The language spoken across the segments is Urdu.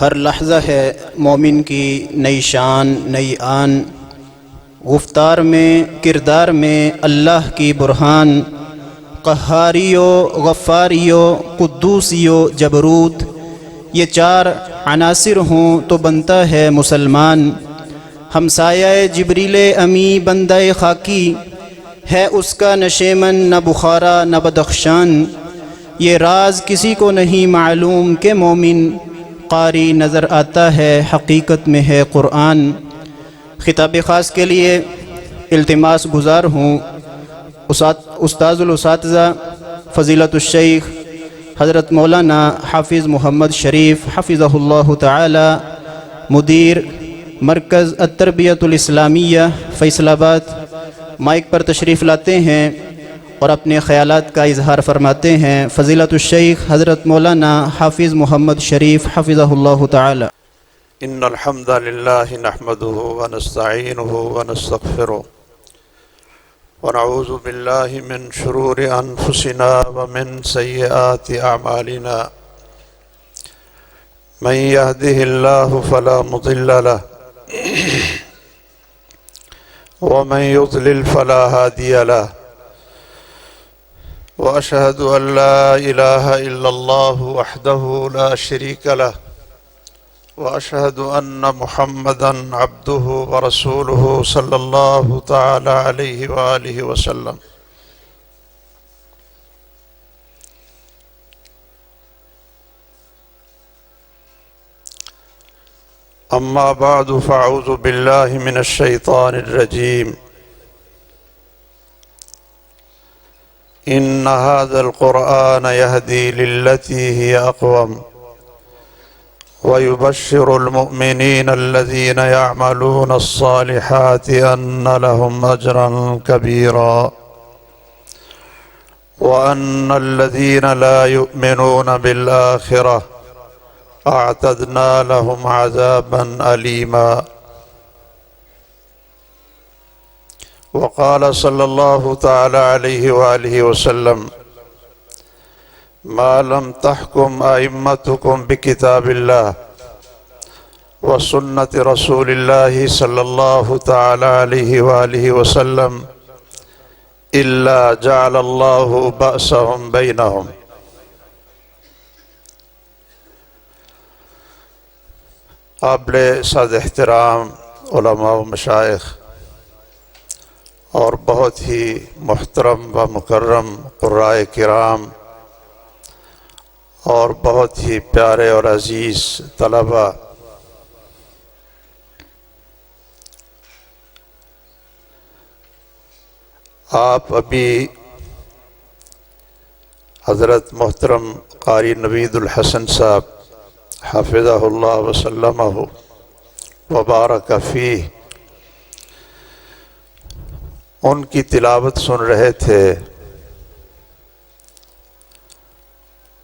ہر لحظہ ہے مومن کی نئی شان نئی آن، گفتار میں کردار میں اللہ کی برہان، قہاریو غفاریو قدوسیو جبروت، یہ چار عناصر ہوں تو بنتا ہے مسلمان۔ ہمسایہ جبریل امی بندہ خاکی، ہے اس کا نشیمن نہ بخارا نہ بدخشان، یہ راز کسی کو نہیں معلوم کہ مومن قاری نظر آتا ہے حقیقت میں ہے قرآن۔ خطاب خاص کے لیے التماس گزار ہوں استاذ الاساتذہ فضیلت الشیخ حضرت مولانا حافظ محمد شریف حفظہ اللہ تعالی، مدیر مرکز التربیت الاسلامیہ فیصل آباد، مائک پر تشریف لاتے ہیں اور اپنے خیالات کا اظہار فرماتے ہیں فضیلت الشیخ حضرت مولانا حافظ محمد شریف حفظہ اللہ تعالی۔ ان الحمد للہ نحمده ونستعینه ونستغفره ونعوذ باللہ من شرور انفسنا ومن سیئات اعمالنا، من يهده الله فلا مضل له ومن يضلل فلا هادي له، واشهد ان لا اله الا الله وحده لا شريك له، واشهد ان محمدا عبده ورسوله صلی اللہ تعالی علیہ وآلہ وسلم۔ اما بعد فاعوذ باللہ من الشیطان الرجیم۔ ان هذا القرآن يهدي للتي هي اقوم، ويبشر المؤمنين الذين يعملون الصالحات أن لهم أجرا كبيرا، وأن الذين لا يؤمنون بالآخرة أعتدنا لهم عذابا أليما۔ وقال صلى الله تعالى عليه وآله وسلم: ما لم تحكم أئمتكم بكتاب الله وسنة رسول الله صلى الله تعالى عليه وآله وسلم إلا جعل الله بأسهم بينهم۔ قابل صد احترام علماء و مشائخ اور بہت ہی محترم و مکرم قرائے کرام اور بہت ہی پیارے اور عزیز طلباء، آپ ابھی حضرت محترم قاری نوید الحسن صاحب حفظہ اللہ وسلمہ وبارک فیہ ان کی تلاوت سن رہے تھے،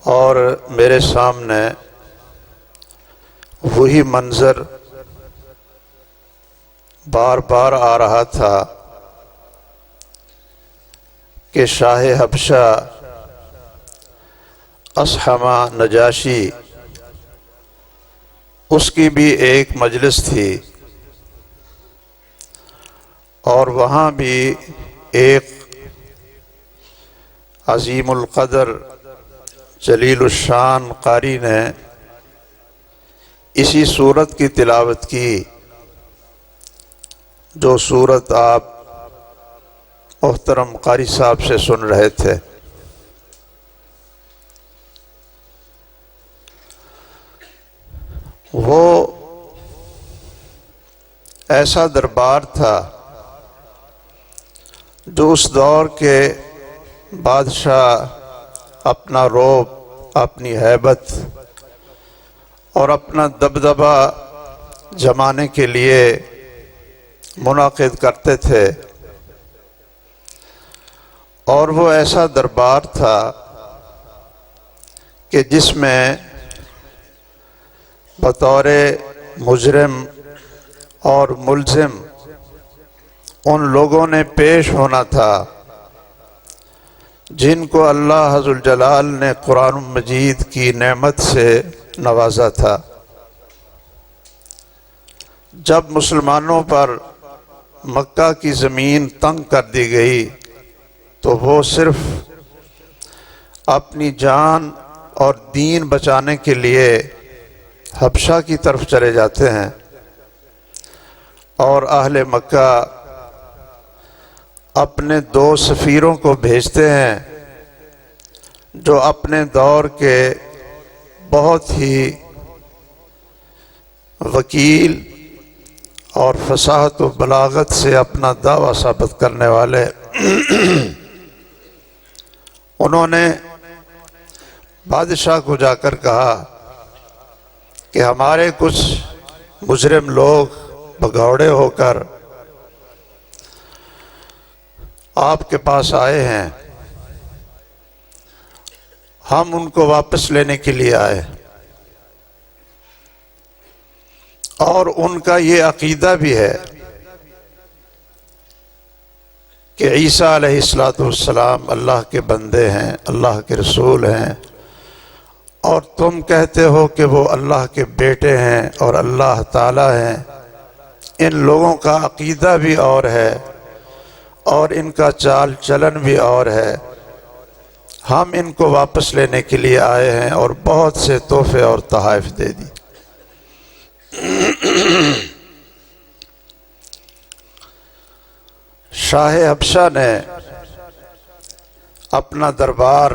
اور میرے سامنے وہی منظر بار بار آ رہا تھا کہ شاہ حبشہ اصحمہ نجاشی، اس کی بھی ایک مجلس تھی، اور وہاں بھی ایک عظیم القدر جلیل الشان قاری نے اسی صورت کی تلاوت کی جو صورت آپ محترم قاری صاحب سے سن رہے تھے۔ وہ ایسا دربار تھا جو اس دور کے بادشاہ اپنا رعب، اپنی ہیبت اور اپنا دبدبہ جمانے کے لیے منعقد کرتے تھے، اور وہ ایسا دربار تھا کہ جس میں بطور مجرم اور ملزم ان لوگوں نے پیش ہونا تھا جن کو اللہ عز الجلال نے قرآن مجید کی نعمت سے نوازا تھا۔ جب مسلمانوں پر مکہ کی زمین تنگ کر دی گئی تو وہ صرف اپنی جان اور دین بچانے کے لیے حبشہ کی طرف چلے جاتے ہیں، اور اہل مکہ اپنے 2 سفیروں کو بھیجتے ہیں جو اپنے دور کے بہت ہی وکیل اور فصاحت و بلاغت سے اپنا دعویٰ ثابت کرنے والے انہوں نے بادشاہ کو جا کر کہا کہ ہمارے کچھ مجرم لوگ بھگوڑے ہو کر آپ کے پاس آئے ہیں، ہم ان کو واپس لینے کے لیے آئے، اور ان کا یہ عقیدہ بھی ہے کہ عیسیٰ علیہ السلام اللہ کے بندے ہیں، اللہ کے رسول ہیں، اور تم کہتے ہو کہ وہ اللہ کے بیٹے ہیں اور اللہ تعالی ہیں۔ ان لوگوں کا عقیدہ بھی اور ہے اور ان کا چال چلن بھی اور ہے، ہم ان کو واپس لینے کے لیے آئے ہیں، اور بہت سے تحفے اور تحائف دے دی۔ شاہ حبشہ نے اپنا دربار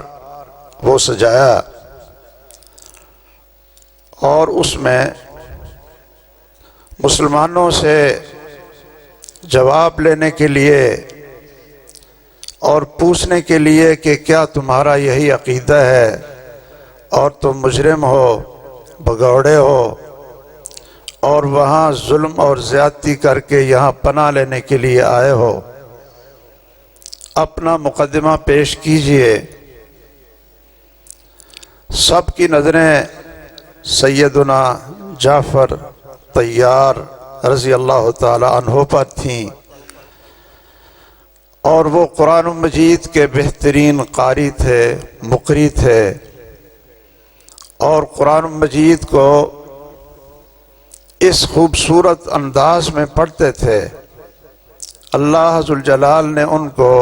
وہ سجایا اور اس میں مسلمانوں سے جواب لینے کے لیے اور پوچھنے کے لیے کہ کیا تمہارا یہی عقیدہ ہے اور تم مجرم ہو، بھگوڑے ہو، اور وہاں ظلم اور زیادتی کر کے یہاں پناہ لینے کے لیے آئے ہو، اپنا مقدمہ پیش کیجئے۔ سب کی نظریں سیدنا جعفر طیار رضی اللہ تعالی عنہ پر تھیں، اور وہ قرآن مجید کے بہترین قاری تھے، مقری تھے، اور قرآن مجید کو اس خوبصورت انداز میں پڑھتے تھے۔ اللہ ذوالجلال نے ان کو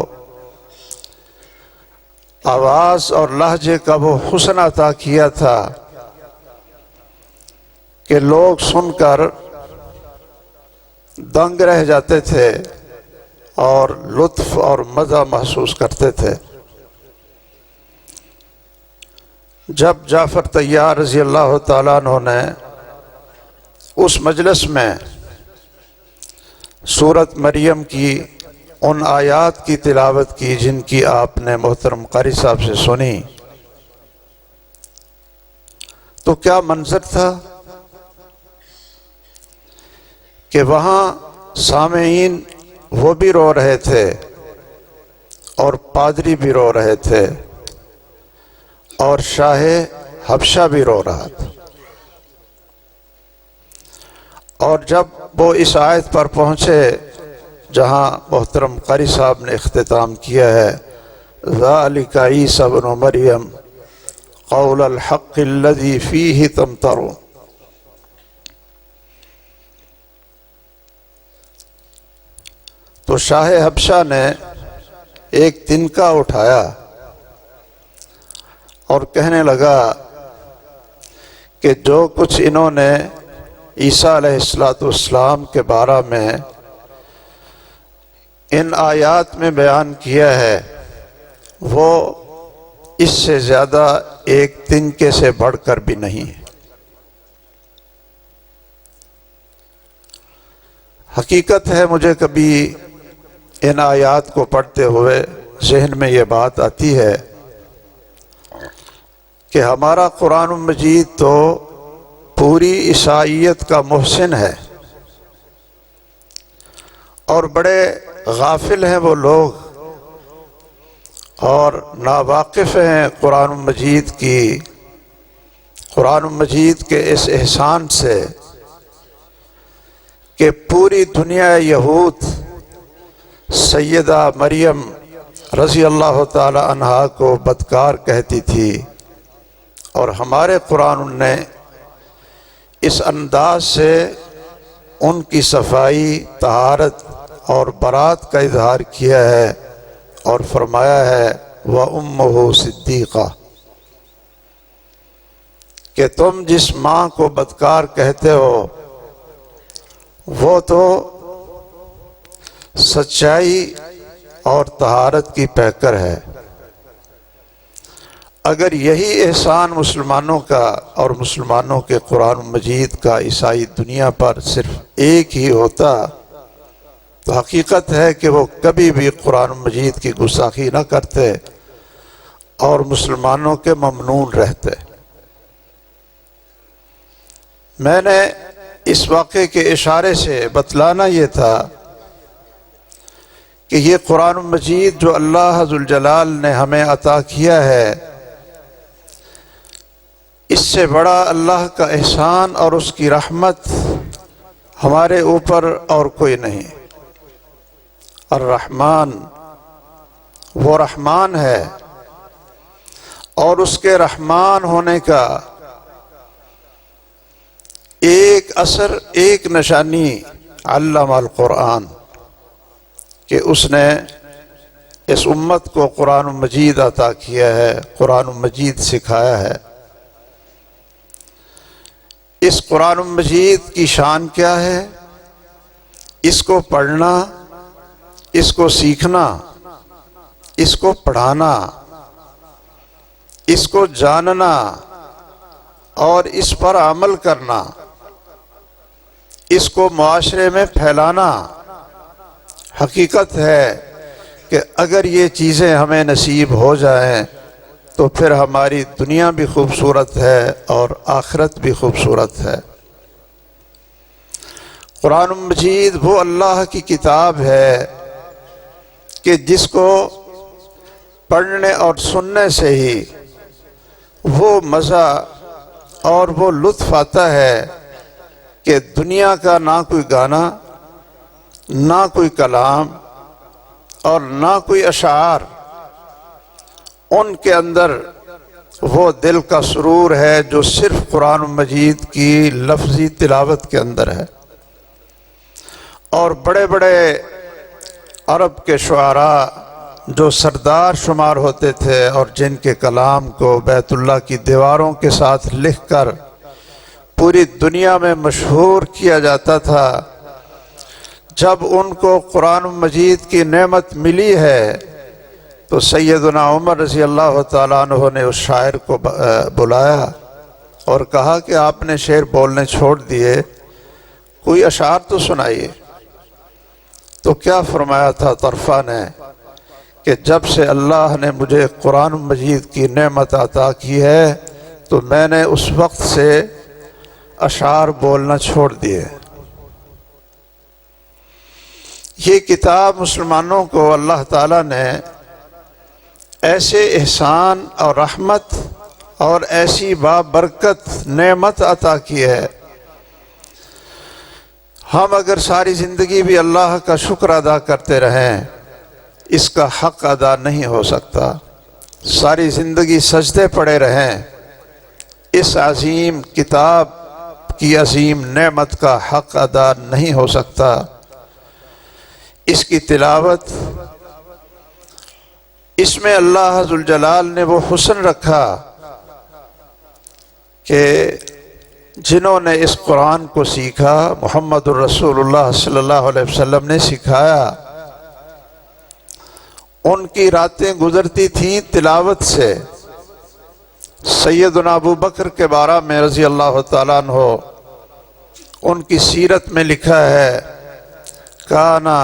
آواز اور لہجے کا وہ حسن عطا کیا تھا کہ لوگ سن کر دنگ رہ جاتے تھے اور لطف اور مزہ محسوس کرتے تھے۔ جب جعفر طیار رضی اللہ تعالیٰ عنہ نے اس مجلس میں سورۃ مریم کی ان آیات کی تلاوت کی جن کی آپ نے محترم قاری صاحب سے سنی، تو کیا منظر تھا کہ وہاں سامعین وہ بھی رو رہے تھے اور پادری بھی رو رہے تھے اور شاہ حبشہ بھی رو رہا تھا۔ اور جب وہ اس آیت پر پہنچے جہاں محترم قاری صاحب نے اختتام کیا ہے، ذَلِكَ عِيسَى ابْنُ مَرْيَمَ قَوْلَ الْحَقِّ الَّذِي فِيهِ تَمْتَرُونَ، تو شاہ حبشہ نے ایک تنکا اٹھایا اور کہنے لگا کہ جو کچھ انہوں نے عیسیٰ علیہ السلام کے بارے میں ان آیات میں بیان کیا ہے، وہ اس سے زیادہ ایک تنکے سے بڑھ کر بھی نہیں ہے۔ حقیقت ہے مجھے کبھی ان آیات کو پڑھتے ہوئے ذہن میں یہ بات آتی ہے کہ ہمارا قرآن مجید تو پوری عیسائیت کا محسن ہے، اور بڑے غافل ہیں وہ لوگ اور ناواقف ہیں قرآن مجید کے اس احسان سے کہ پوری دنیا یہود سیدہ مریم رضی اللہ تعالی عنہا کو بدکار کہتی تھی، اور ہمارے قرآن نے اس انداز سے ان کی صفائی، طہارت اور برات کا اظہار کیا ہے اور فرمایا ہے وَأُمُّهُ صِدِّیقَةٌ، کہ تم جس ماں کو بدکار کہتے ہو وہ تو سچائی اور طہارت کی پیکر ہے۔ اگر یہی احسان مسلمانوں کا اور مسلمانوں کے قرآن مجید کا عیسائی دنیا پر صرف ایک ہی ہوتا تو حقیقت ہے کہ وہ کبھی بھی قرآن مجید کی گستاخی نہ کرتے اور مسلمانوں کے ممنون رہتے۔ میں نے اس واقعے کے اشارے سے بتلانا یہ تھا کہ یہ قرآن مجید جو اللہ ذوالجلال نے ہمیں عطا کیا ہے، اس سے بڑا اللہ کا احسان اور اس کی رحمت ہمارے اوپر اور کوئی نہیں۔ الرحمن، وہ رحمان ہے، اور اس کے رحمان ہونے کا ایک اثر، ایک نشانی علم القرآن، کہ اس نے اس امت کو قرآن مجید عطا کیا ہے، قرآن مجید سکھایا ہے۔ اس قرآن مجید کی شان کیا ہے؟ اس کو پڑھنا، اس کو سیکھنا، اس کو پڑھانا، اس کو جاننا اور اس پر عمل کرنا، اس کو معاشرے میں پھیلانا۔ حقیقت ہے کہ اگر یہ چیزیں ہمیں نصیب ہو جائیں تو پھر ہماری دنیا بھی خوبصورت ہے اور آخرت بھی خوبصورت ہے۔ قرآن مجید وہ اللہ کی کتاب ہے کہ جس کو پڑھنے اور سننے سے ہی وہ مزہ اور وہ لطف آتا ہے کہ دنیا کا نہ کوئی گانا، نہ کوئی کلام اور نہ کوئی اشعار، ان کے اندر وہ دل کا سرور ہے جو صرف قرآن مجید کی لفظی تلاوت کے اندر ہے۔ اور بڑے بڑے عرب کے شعراء جو سردار شمار ہوتے تھے اور جن کے کلام کو بیت اللہ کی دیواروں کے ساتھ لکھ کر پوری دنیا میں مشہور کیا جاتا تھا، جب ان کو قرآن مجید کی نعمت ملی ہے تو سیدنا عمر رضی اللہ تعالیٰ عنہ نے اس شاعر کو بلایا اور کہا کہ آپ نے شعر بولنے چھوڑ دیے، کوئی اشعار تو سنائیے۔ تو کیا فرمایا تھا طرفہ نے کہ جب سے اللہ نے مجھے قرآن مجید کی نعمت عطا کی ہے تو میں نے اس وقت سے اشعار بولنا چھوڑ دیے۔ یہ کتاب مسلمانوں کو اللہ تعالیٰ نے ایسے احسان اور رحمت اور ایسی بابرکت نعمت عطا کی ہے، ہم اگر ساری زندگی بھی اللہ کا شکر ادا کرتے رہیں اس کا حق ادا نہیں ہو سکتا۔ ساری زندگی سجدے پڑے رہیں اس عظیم کتاب کی عظیم نعمت کا حق ادا نہیں ہو سکتا۔ اس کی تلاوت، اس میں اللہ ذوالجلال نے وہ حسن رکھا کہ جنہوں نے اس قرآن کو سیکھا، محمد الرسول اللہ صلی اللہ علیہ وسلم نے سکھایا، ان کی راتیں گزرتی تھیں تلاوت سے۔ سیدنا ابو بکر کے بارے میں رضی اللہ تعالیٰ عنہ ان کی سیرت میں لکھا ہے کانا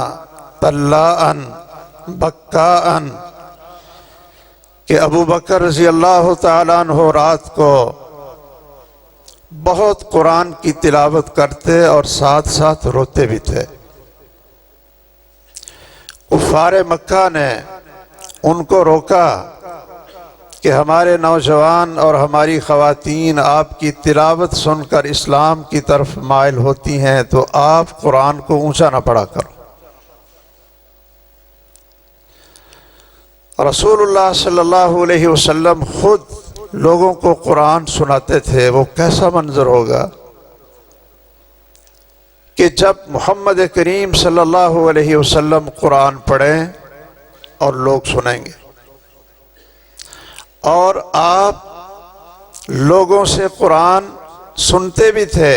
طلاءً بکاءً، کہ ابو بکر رضی اللہ تعالیٰ عنہ رات کو بہت قرآن کی تلاوت کرتے اور ساتھ ساتھ روتے بھی تھے۔ کفار مکہ نے ان کو روکا کہ ہمارے نوجوان اور ہماری خواتین آپ کی تلاوت سن کر اسلام کی طرف مائل ہوتی ہیں تو آپ قرآن کو اونچا نہ پڑھا کرو۔ رسول اللہ صلی اللہ علیہ وسلم خود لوگوں کو قرآن سناتے تھے، وہ کیسا منظر ہوگا کہ جب محمد کریم صلی اللہ علیہ وسلم قرآن پڑھیں اور لوگ سنیں گے، اور آپ لوگوں سے قرآن سنتے بھی تھے۔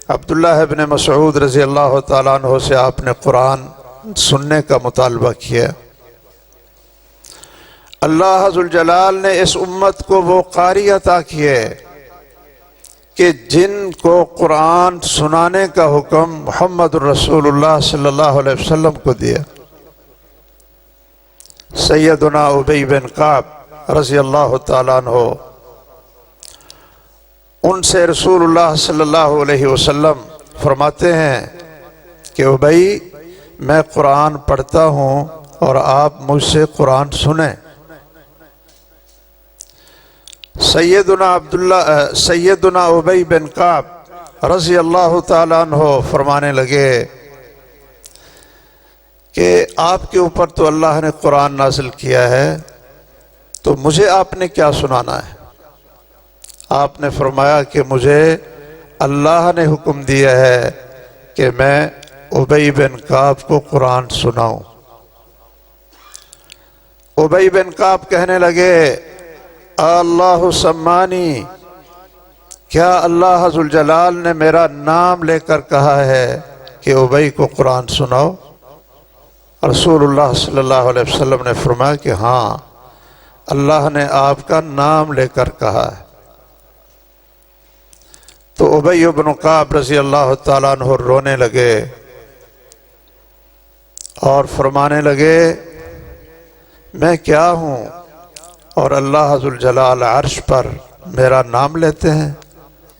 عبداللہ ابن مسعود رضی اللہ تعالیٰ عنہ سے آپ نے قرآن سننے کا مطالبہ کیا۔ اللہ ذوالجلال نے اس امت کو وہ قاری عطا کیے کہ جن کو قرآن سنانے کا حکم محمد الرسول اللہ صلی اللہ علیہ وسلم کو دیا۔ سیدنا ابی بن کعب رضی اللہ تعالیٰ عنہ، ان سے رسول اللہ صلی اللہ علیہ وسلم فرماتے ہیں کہ ابی، میں قرآن پڑھتا ہوں اور آپ مجھ سے قرآن سنیں۔ سیدنا ابی بن کعب رضی اللہ تعالیٰ عنہ فرمانے لگے کہ آپ کے اوپر تو اللہ نے قرآن نازل کیا ہے، تو مجھے آپ نے کیا سنانا ہے؟ آپ نے فرمایا کہ مجھے اللہ نے حکم دیا ہے کہ میں ابی بن کعب کو قرآن سناؤں۔ ابی بن کعب کہنے لگے، اللہ سمانی، کیا اللہ ذوالجلال نے میرا نام لے کر کہا ہے کہ ابی کو قرآن سناؤ؟ رسول اللہ صلی اللہ علیہ وسلم نے فرمایا کہ ہاں، اللہ نے آپ کا نام لے کر کہا ہے۔ تو ابی بن کعب رضی اللہ تعالیٰ عنہ رونے لگے اور فرمانے لگے، میں کیا ہوں اور اللہ ذوالجلال عرش پر میرا نام لیتے ہیں،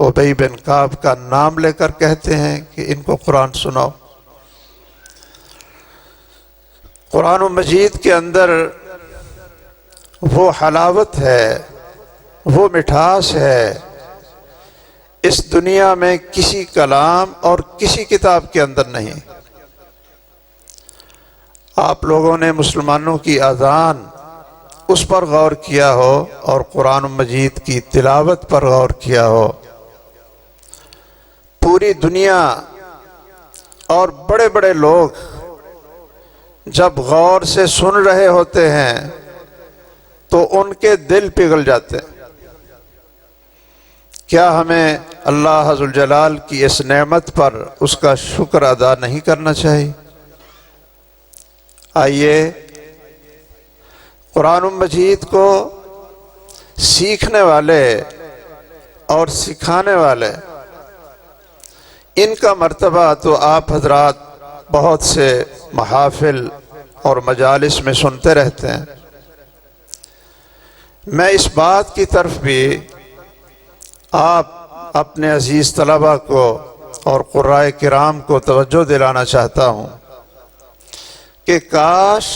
ابی بن کعب کا نام لے کر کہتے ہیں کہ ان کو قرآن سناؤ۔ قرآن مجید کے اندر وہ حلاوت ہے، وہ مٹھاس ہے، اس دنیا میں کسی کلام اور کسی کتاب کے اندر نہیں۔ آپ لوگوں نے مسلمانوں کی اذان اس پر غور کیا ہو اور قرآن مجید کی تلاوت پر غور کیا ہو، پوری دنیا اور بڑے بڑے لوگ جب غور سے سن رہے ہوتے ہیں تو ان کے دل پگھل جاتے ہیں۔ کیا ہمیں اللہ ذوالجلال کی اس نعمت پر اس کا شکر ادا نہیں کرنا چاہیے؟ آئیے قرآن مجید کو سیکھنے والے اور سکھانے والے، ان کا مرتبہ تو آپ حضرات بہت سے محافل اور مجالس میں سنتے رہتے ہیں۔ میں اس بات کی طرف بھی آپ اپنے عزیز طلبہ کو اور قرائے کرام کو توجہ دلانا چاہتا ہوں کہ کاش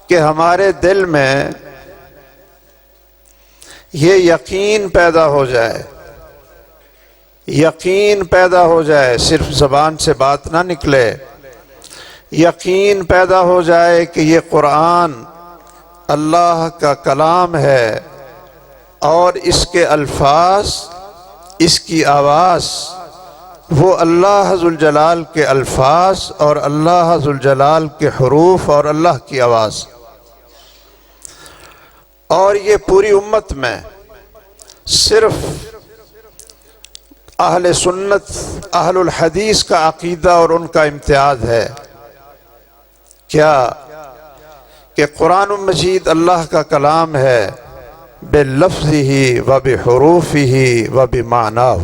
کہ ہمارے دل میں یہ یقین پیدا ہو جائے، یقین پیدا ہو جائے، صرف زبان سے بات نہ نکلے، یقین پیدا ہو جائے کہ یہ قرآن اللہ کا کلام ہے اور اس کے الفاظ، اس کی آواز وہ اللہ ذوالجلال کے الفاظ اور اللہ ذوالجلال کے حروف اور اللہ کی آواز، اور یہ پوری امت میں صرف اہل سنت، اہل الحدیث کا عقیدہ اور ان کا امتیاز ہے کیا کہ قرآن مجید اللہ کا کلام ہے بِلَفْظِهِ وَبِحُرُوفِهِ وَبِمَعْنَاهُ۔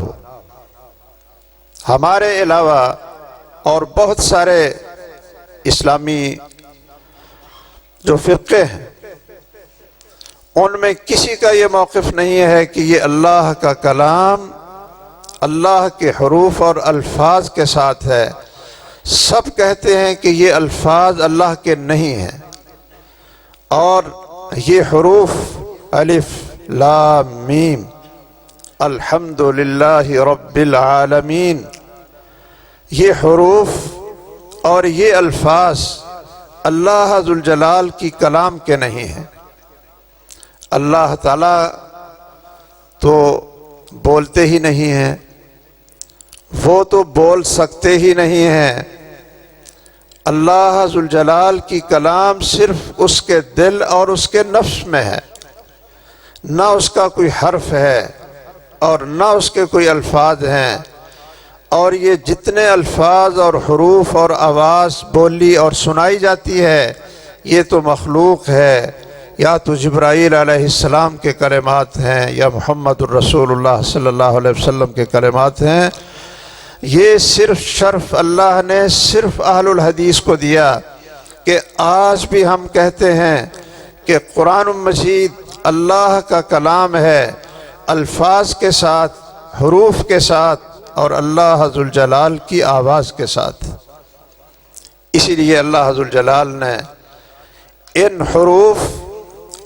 ہمارے علاوہ اور بہت سارے اسلامی جو فرقے ہیں ان میں کسی کا یہ موقف نہیں ہے کہ یہ اللہ کا کلام اللہ کے حروف اور الفاظ کے ساتھ ہے۔ سب کہتے ہیں کہ یہ الفاظ اللہ کے نہیں ہیں، اور یہ حروف الف لام میم الحمدللہ رب العالمین، یہ حروف اور یہ الفاظ اللہ ذوالجلال کی کلام کے نہیں ہیں۔ اللہ تعالیٰ تو بولتے ہی نہیں ہیں، وہ تو بول سکتے ہی نہیں ہیں۔ اللہ ذوالجلال کی کلام صرف اس کے دل اور اس کے نفس میں ہے، نہ اس کا کوئی حرف ہے اور نہ اس کے کوئی الفاظ ہیں، اور یہ جتنے الفاظ اور حروف اور آواز بولی اور سنائی جاتی ہے یہ تو مخلوق ہے، یا تو جبرائیل علیہ السلام کے کلمات ہیں یا محمد الرسول اللہ صلی اللہ علیہ وسلم کے کلمات ہیں۔ یہ صرف شرف اللہ نے صرف اہل الحدیث کو دیا کہ آج بھی ہم کہتے ہیں کہ قرآن مجید اللہ کا کلام ہے، الفاظ کے ساتھ، حروف کے ساتھ، اور اللہ ذوالجلال کی آواز کے ساتھ۔ اسی لیے اللہ ذوالجلال نے ان حروف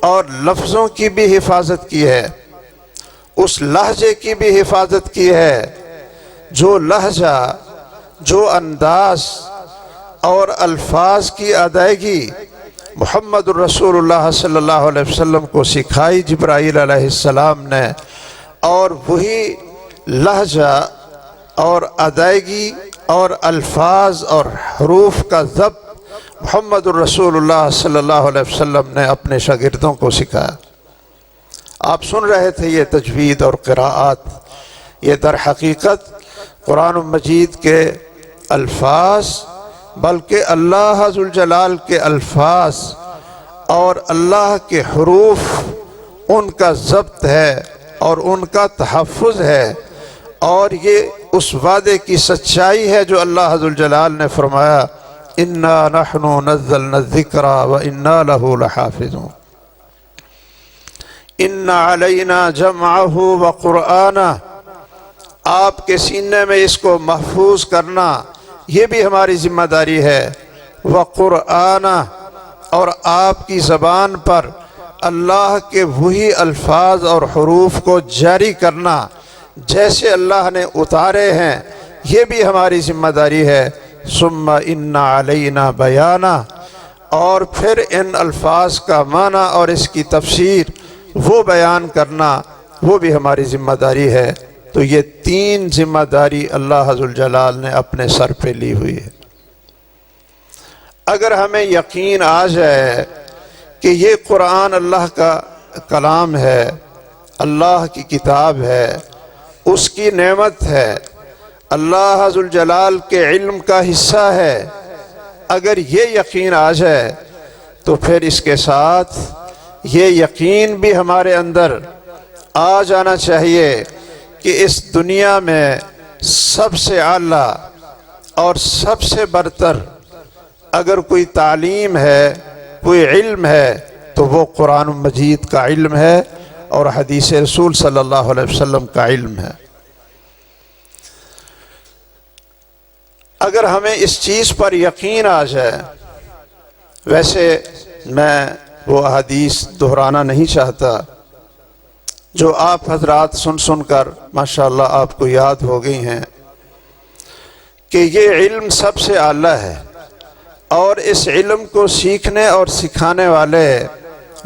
اور لفظوں کی بھی حفاظت کی ہے، اس لہجے کی بھی حفاظت کی ہے۔ جو لہجہ، جو انداز اور الفاظ کی ادائیگی محمد الرسول اللہ صلی اللہ علیہ وسلم کو سکھائی جبرائیل علیہ السلام نے، اور وہی لہجہ اور ادائیگی اور الفاظ اور حروف کا ضبط محمد الرسول اللہ صلی اللہ علیہ وسلم نے اپنے شاگردوں کو سکھایا۔ آپ سن رہے تھے یہ تجوید اور قراءات، یہ در حقیقت قرآن مجید کے الفاظ، بلکہ اللہ ذوالجلال کے الفاظ اور اللہ کے حروف، ان کا ضبط ہے اور ان کا تحفظ ہے، اور یہ اس وعدے کی سچائی ہے جو اللہ ذوالجلال نے فرمایا اِنَّا نَحْنُ نَزَّلْنَا الذِّكْرَ وَإِنَّا لَهُ لَحَافِظُونَ۔ إِنَّ عَلَيْنَا جَمْعَهُ وَقُرْآنَهُ، آپ کے سینے میں اس کو محفوظ کرنا یہ بھی ہماری ذمہ داری ہے، وَقُرْآنَهُ، اور آپ کی زبان پر اللہ کے وہی الفاظ اور حروف کو جاری کرنا جیسے اللہ نے اتارے ہیں، یہ بھی ہماری ذمہ داری ہے۔ ثم ان علینا بیانہ، اور پھر ان الفاظ کا معنی اور اس کی تفسیر وہ بیان کرنا، وہ بھی ہماری ذمہ داری ہے۔ تو یہ تین ذمہ داری اللہ ذوالجلال نے اپنے سر پہ لی ہوئی ہے۔ اگر ہمیں یقین آ جائے کہ یہ قرآن اللہ کا کلام ہے، اللہ کی کتاب ہے، اس کی نعمت ہے، اللہ ذوالجلال کے علم کا حصہ ہے، اگر یہ یقین آ جائے تو پھر اس کے ساتھ یہ یقین بھی ہمارے اندر آ جانا چاہیے کہ اس دنیا میں سب سے اعلیٰ اور سب سے برتر اگر کوئی تعلیم ہے، کوئی علم ہے، تو وہ قرآن مجید کا علم ہے اور حدیث رسول صلی اللہ علیہ وسلم کا علم ہے۔ اگر ہمیں اس چیز پر یقین آ جائے، ویسے میں وہ حدیث دہرانا نہیں چاہتا جو آپ حضرات سن کر ماشاءاللہ آپ کو یاد ہو گئی ہیں، کہ یہ علم سب سے اعلیٰ ہے، اور اس علم کو سیکھنے اور سکھانے والے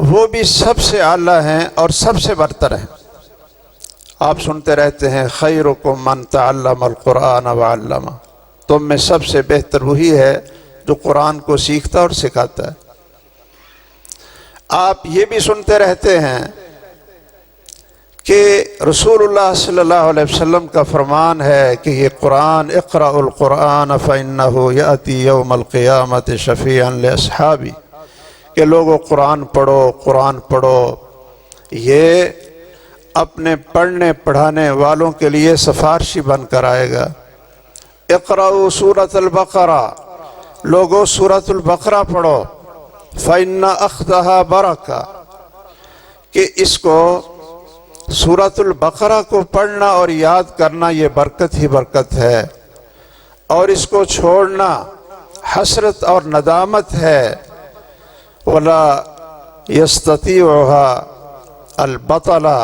وہ بھی سب سے اعلیٰ ہیں اور سب سے برتر ہیں۔ آپ سنتے رہتے ہیں خیرکم من تعلم القرآن وعلمہ، تم میں سب سے بہتر وہی ہے جو قرآن کو سیکھتا اور سکھاتا ہے۔ آپ یہ بھی سنتے رہتے ہیں کہ رسول اللہ صلی اللہ علیہ وسلم کا فرمان ہے کہ یہ قرآن اقرأ القرآن فإنہ یأتی یوم القیامت شفیعا لاصحابی، کہ لوگوں قرآن پڑھو، قرآن پڑھو، یہ اپنے پڑھنے پڑھانے والوں کے لیے سفارشی بن کر آئے گا۔ اقرأوا سورۃ البقرہ، لوگوں سورۃ البقرہ پڑھو، فإن أخذها برکہ، کہ اس کو سورۃ البقرہ کو پڑھنا اور یاد کرنا یہ برکت ہی برکت ہے، اور اس کو چھوڑنا حسرت اور ندامت ہے۔ ولا يستطيعها البطلہ،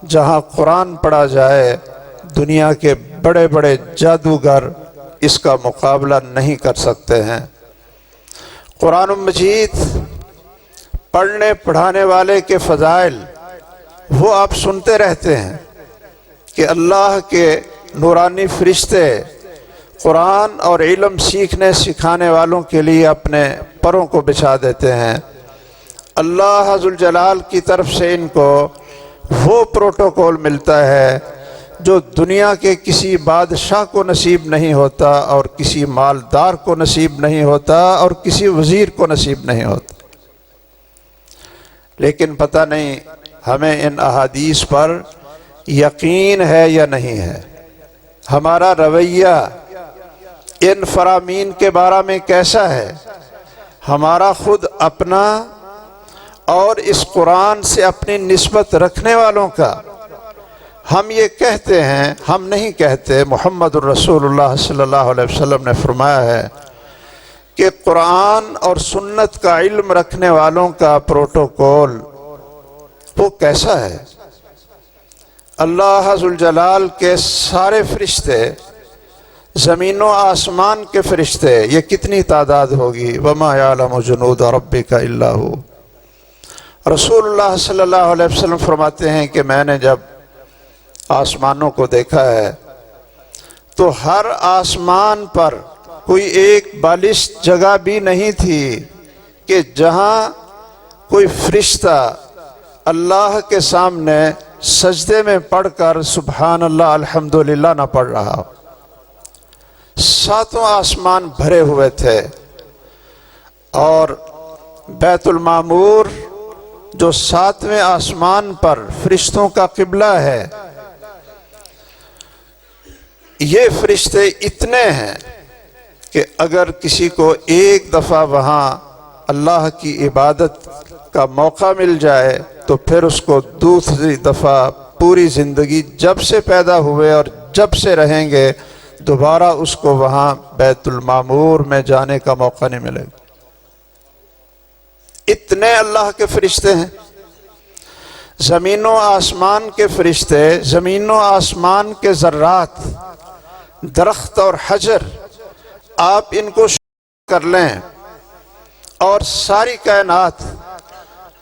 جہاں قرآن پڑھا جائے دنیا کے بڑے بڑے جادوگر اس کا مقابلہ نہیں کر سکتے ہیں۔ قرآن مجید پڑھنے پڑھانے والے کے فضائل وہ آپ سنتے رہتے ہیں کہ اللہ کے نورانی فرشتے قرآن اور علم سیکھنے سکھانے والوں کے لیے اپنے پروں کو بچھا دیتے ہیں۔ اللہ ذوالجلال کی طرف سے ان کو وہ پروٹوکول ملتا ہے جو دنیا کے کسی بادشاہ کو نصیب نہیں ہوتا، اور کسی مالدار کو نصیب نہیں ہوتا، اور کسی وزیر کو نصیب نہیں ہوتا۔ لیکن پتہ نہیں ہمیں ان احادیث پر یقین ہے یا نہیں ہے، ہمارا رویہ ان فرامین کے بارے میں کیسا ہے، ہمارا خود اپنا اور اس قرآن سے اپنی نسبت رکھنے والوں کا۔ ہم یہ کہتے ہیں، ہم نہیں کہتے، محمد الرسول اللہ صلی اللہ علیہ وسلم نے فرمایا ہے کہ قرآن اور سنت کا علم رکھنے والوں کا پروٹوکول وہ کیسا ہے۔ اللہ ذوالجلال کے سارے فرشتے، زمین و آسمان کے فرشتے، یہ کتنی تعداد ہوگی؟ وَمَا يَعْلَمُ جُنُودَ رَبِّكَ إِلَّا هُوَ۔ رسول اللہ صلی اللہ علیہ وسلم فرماتے ہیں کہ میں نے جب آسمانوں کو دیکھا ہے تو ہر آسمان پر کوئی ایک بالشت جگہ بھی نہیں تھی کہ جہاں کوئی فرشتہ اللہ کے سامنے سجدے میں پڑھ کر سبحان اللہ الحمدللہ نہ پڑھ رہا ہو۔ ساتوں آسمان بھرے ہوئے تھے، اور بیت المعمور جو ساتویں آسمان پر فرشتوں کا قبلہ ہے، یہ فرشتے اتنے ہیں کہ اگر کسی کو ایک دفعہ وہاں اللہ کی عبادت کا موقع مل جائے تو پھر اس کو دوسری دفعہ پوری زندگی جب سے پیدا ہوئے اور جب سے رہیں گے دوبارہ اس کو وہاں بیت المعمور میں جانے کا موقع نہیں ملے گا۔ اتنے اللہ کے فرشتے ہیں۔ زمین و آسمان کے فرشتے، زمین و آسمان کے ذرات، درخت اور حجر، آپ ان کو کر لیں اور ساری کائنات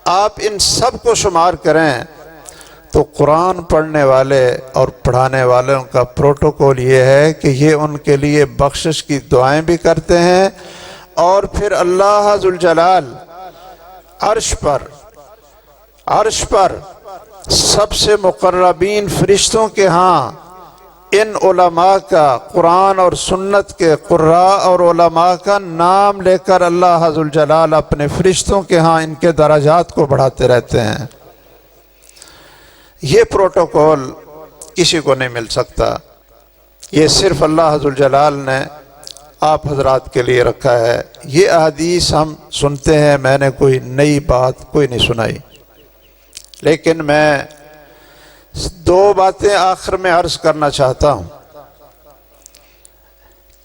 آپ ان سب کو شمار کریں تو قرآن پڑھنے والے اور پڑھانے والوں کا پروٹوکول یہ ہے کہ یہ ان کے لیے بخشش کی دعائیں بھی کرتے ہیں، اور پھر اللہ ذوالجلال عرش پر سب سے مقربین فرشتوں کے ہاں ان علماء کا، قرآن اور سنت کے قراء اور علماء کا نام لے کر اللہ ذوالجلال اپنے فرشتوں کے ہاں ان کے درجات کو بڑھاتے رہتے ہیں۔ یہ پروٹوکول کسی کو نہیں مل سکتا، یہ صرف اللہ ذوالجلال نے آپ حضرات کے لیے رکھا ہے۔ یہ احادیث ہم سنتے ہیں، میں نے کوئی نئی بات کوئی نہیں سنائی، لیکن میں دو باتیں آخر میں عرض کرنا چاہتا ہوں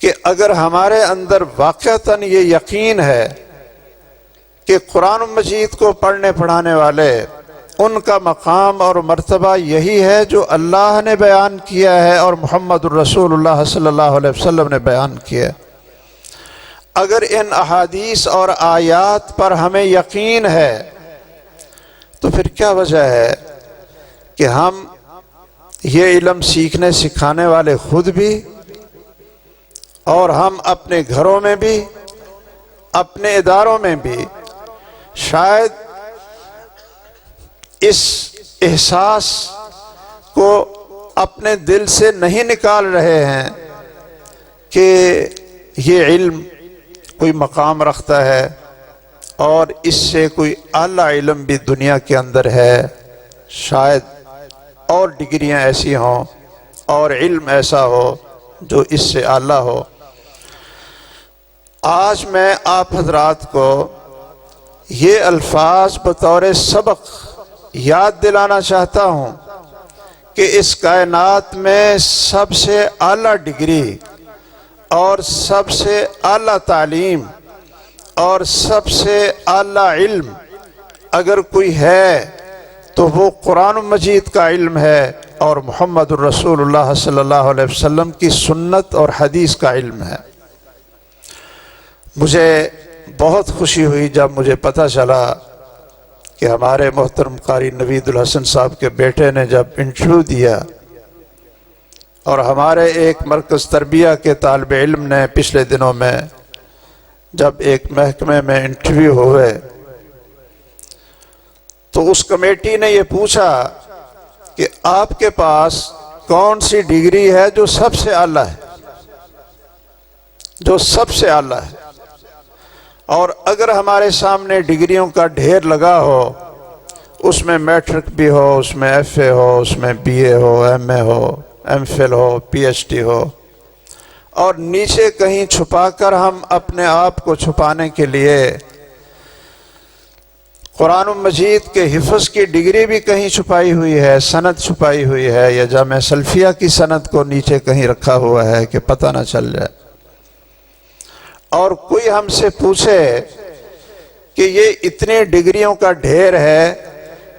کہ اگر ہمارے اندر واقعتاً یہ یقین ہے کہ قرآن مجید کو پڑھنے پڑھانے والے، ان کا مقام اور مرتبہ یہی ہے جو اللہ نے بیان کیا ہے اور محمد الرسول اللہ صلی اللہ علیہ وسلم نے بیان کیا ہے، اگر ان احادیث اور آیات پر ہمیں یقین ہے تو پھر کیا وجہ ہے کہ ہم یہ علم سیکھنے سکھانے والے خود بھی، اور ہم اپنے گھروں میں بھی، اپنے اداروں میں بھی شاید اس احساس کو اپنے دل سے نہیں نکال رہے ہیں کہ یہ علم کوئی مقام رکھتا ہے اور اس سے کوئی اعلیٰ علم بھی دنیا کے اندر ہے، شاید اور ڈگریاں ایسی ہوں اور علم ایسا ہو جو اس سے اعلیٰ ہو۔ آج میں آپ حضرات کو یہ الفاظ بطور سبق یاد دلانا چاہتا ہوں کہ اس کائنات میں سب سے اعلیٰ ڈگری اور سب سے اعلیٰ تعلیم اور سب سے اعلیٰ علم اگر کوئی ہے تو وہ قرآن مجید کا علم ہے اور محمد الرسول اللہ صلی اللہ علیہ وسلم کی سنت اور حدیث کا علم ہے۔ مجھے بہت خوشی ہوئی جب مجھے پتہ چلا کہ ہمارے محترم قاری نوید الحسن صاحب کے بیٹے نے جب انٹرویو دیا اور ہمارے ایک مرکز تربیہ کے طالب علم نے پچھلے دنوں میں جب ایک محکمے میں انٹرویو ہوئے تو اس کمیٹی نے یہ پوچھا کہ آپ کے پاس کون سی ڈگری ہے جو سب سے اعلیٰ ہے، جو سب سے اعلیٰ ہے؟ اور اگر ہمارے سامنے ڈگریوں کا ڈھیر لگا ہو، اس میں میٹرک بھی ہو، اس میں ایف اے ہو، اس میں بی اے ہو، ایم اے ہو، ایم فل ہو، پی ایچ ڈی ہو، اور نیچے کہیں چھپا کر ہم اپنے آپ کو چھپانے کے لیے قرآن مجید کے حفظ کی ڈگری بھی کہیں چھپائی ہوئی ہے، سند چھپائی ہوئی ہے، یا جامعہ سلفیہ کی سند کو نیچے کہیں رکھا ہوا ہے کہ پتہ نہ چل جائے، اور کوئی ہم سے پوچھے کہ یہ اتنے ڈگریوں کا ڈھیر ہے،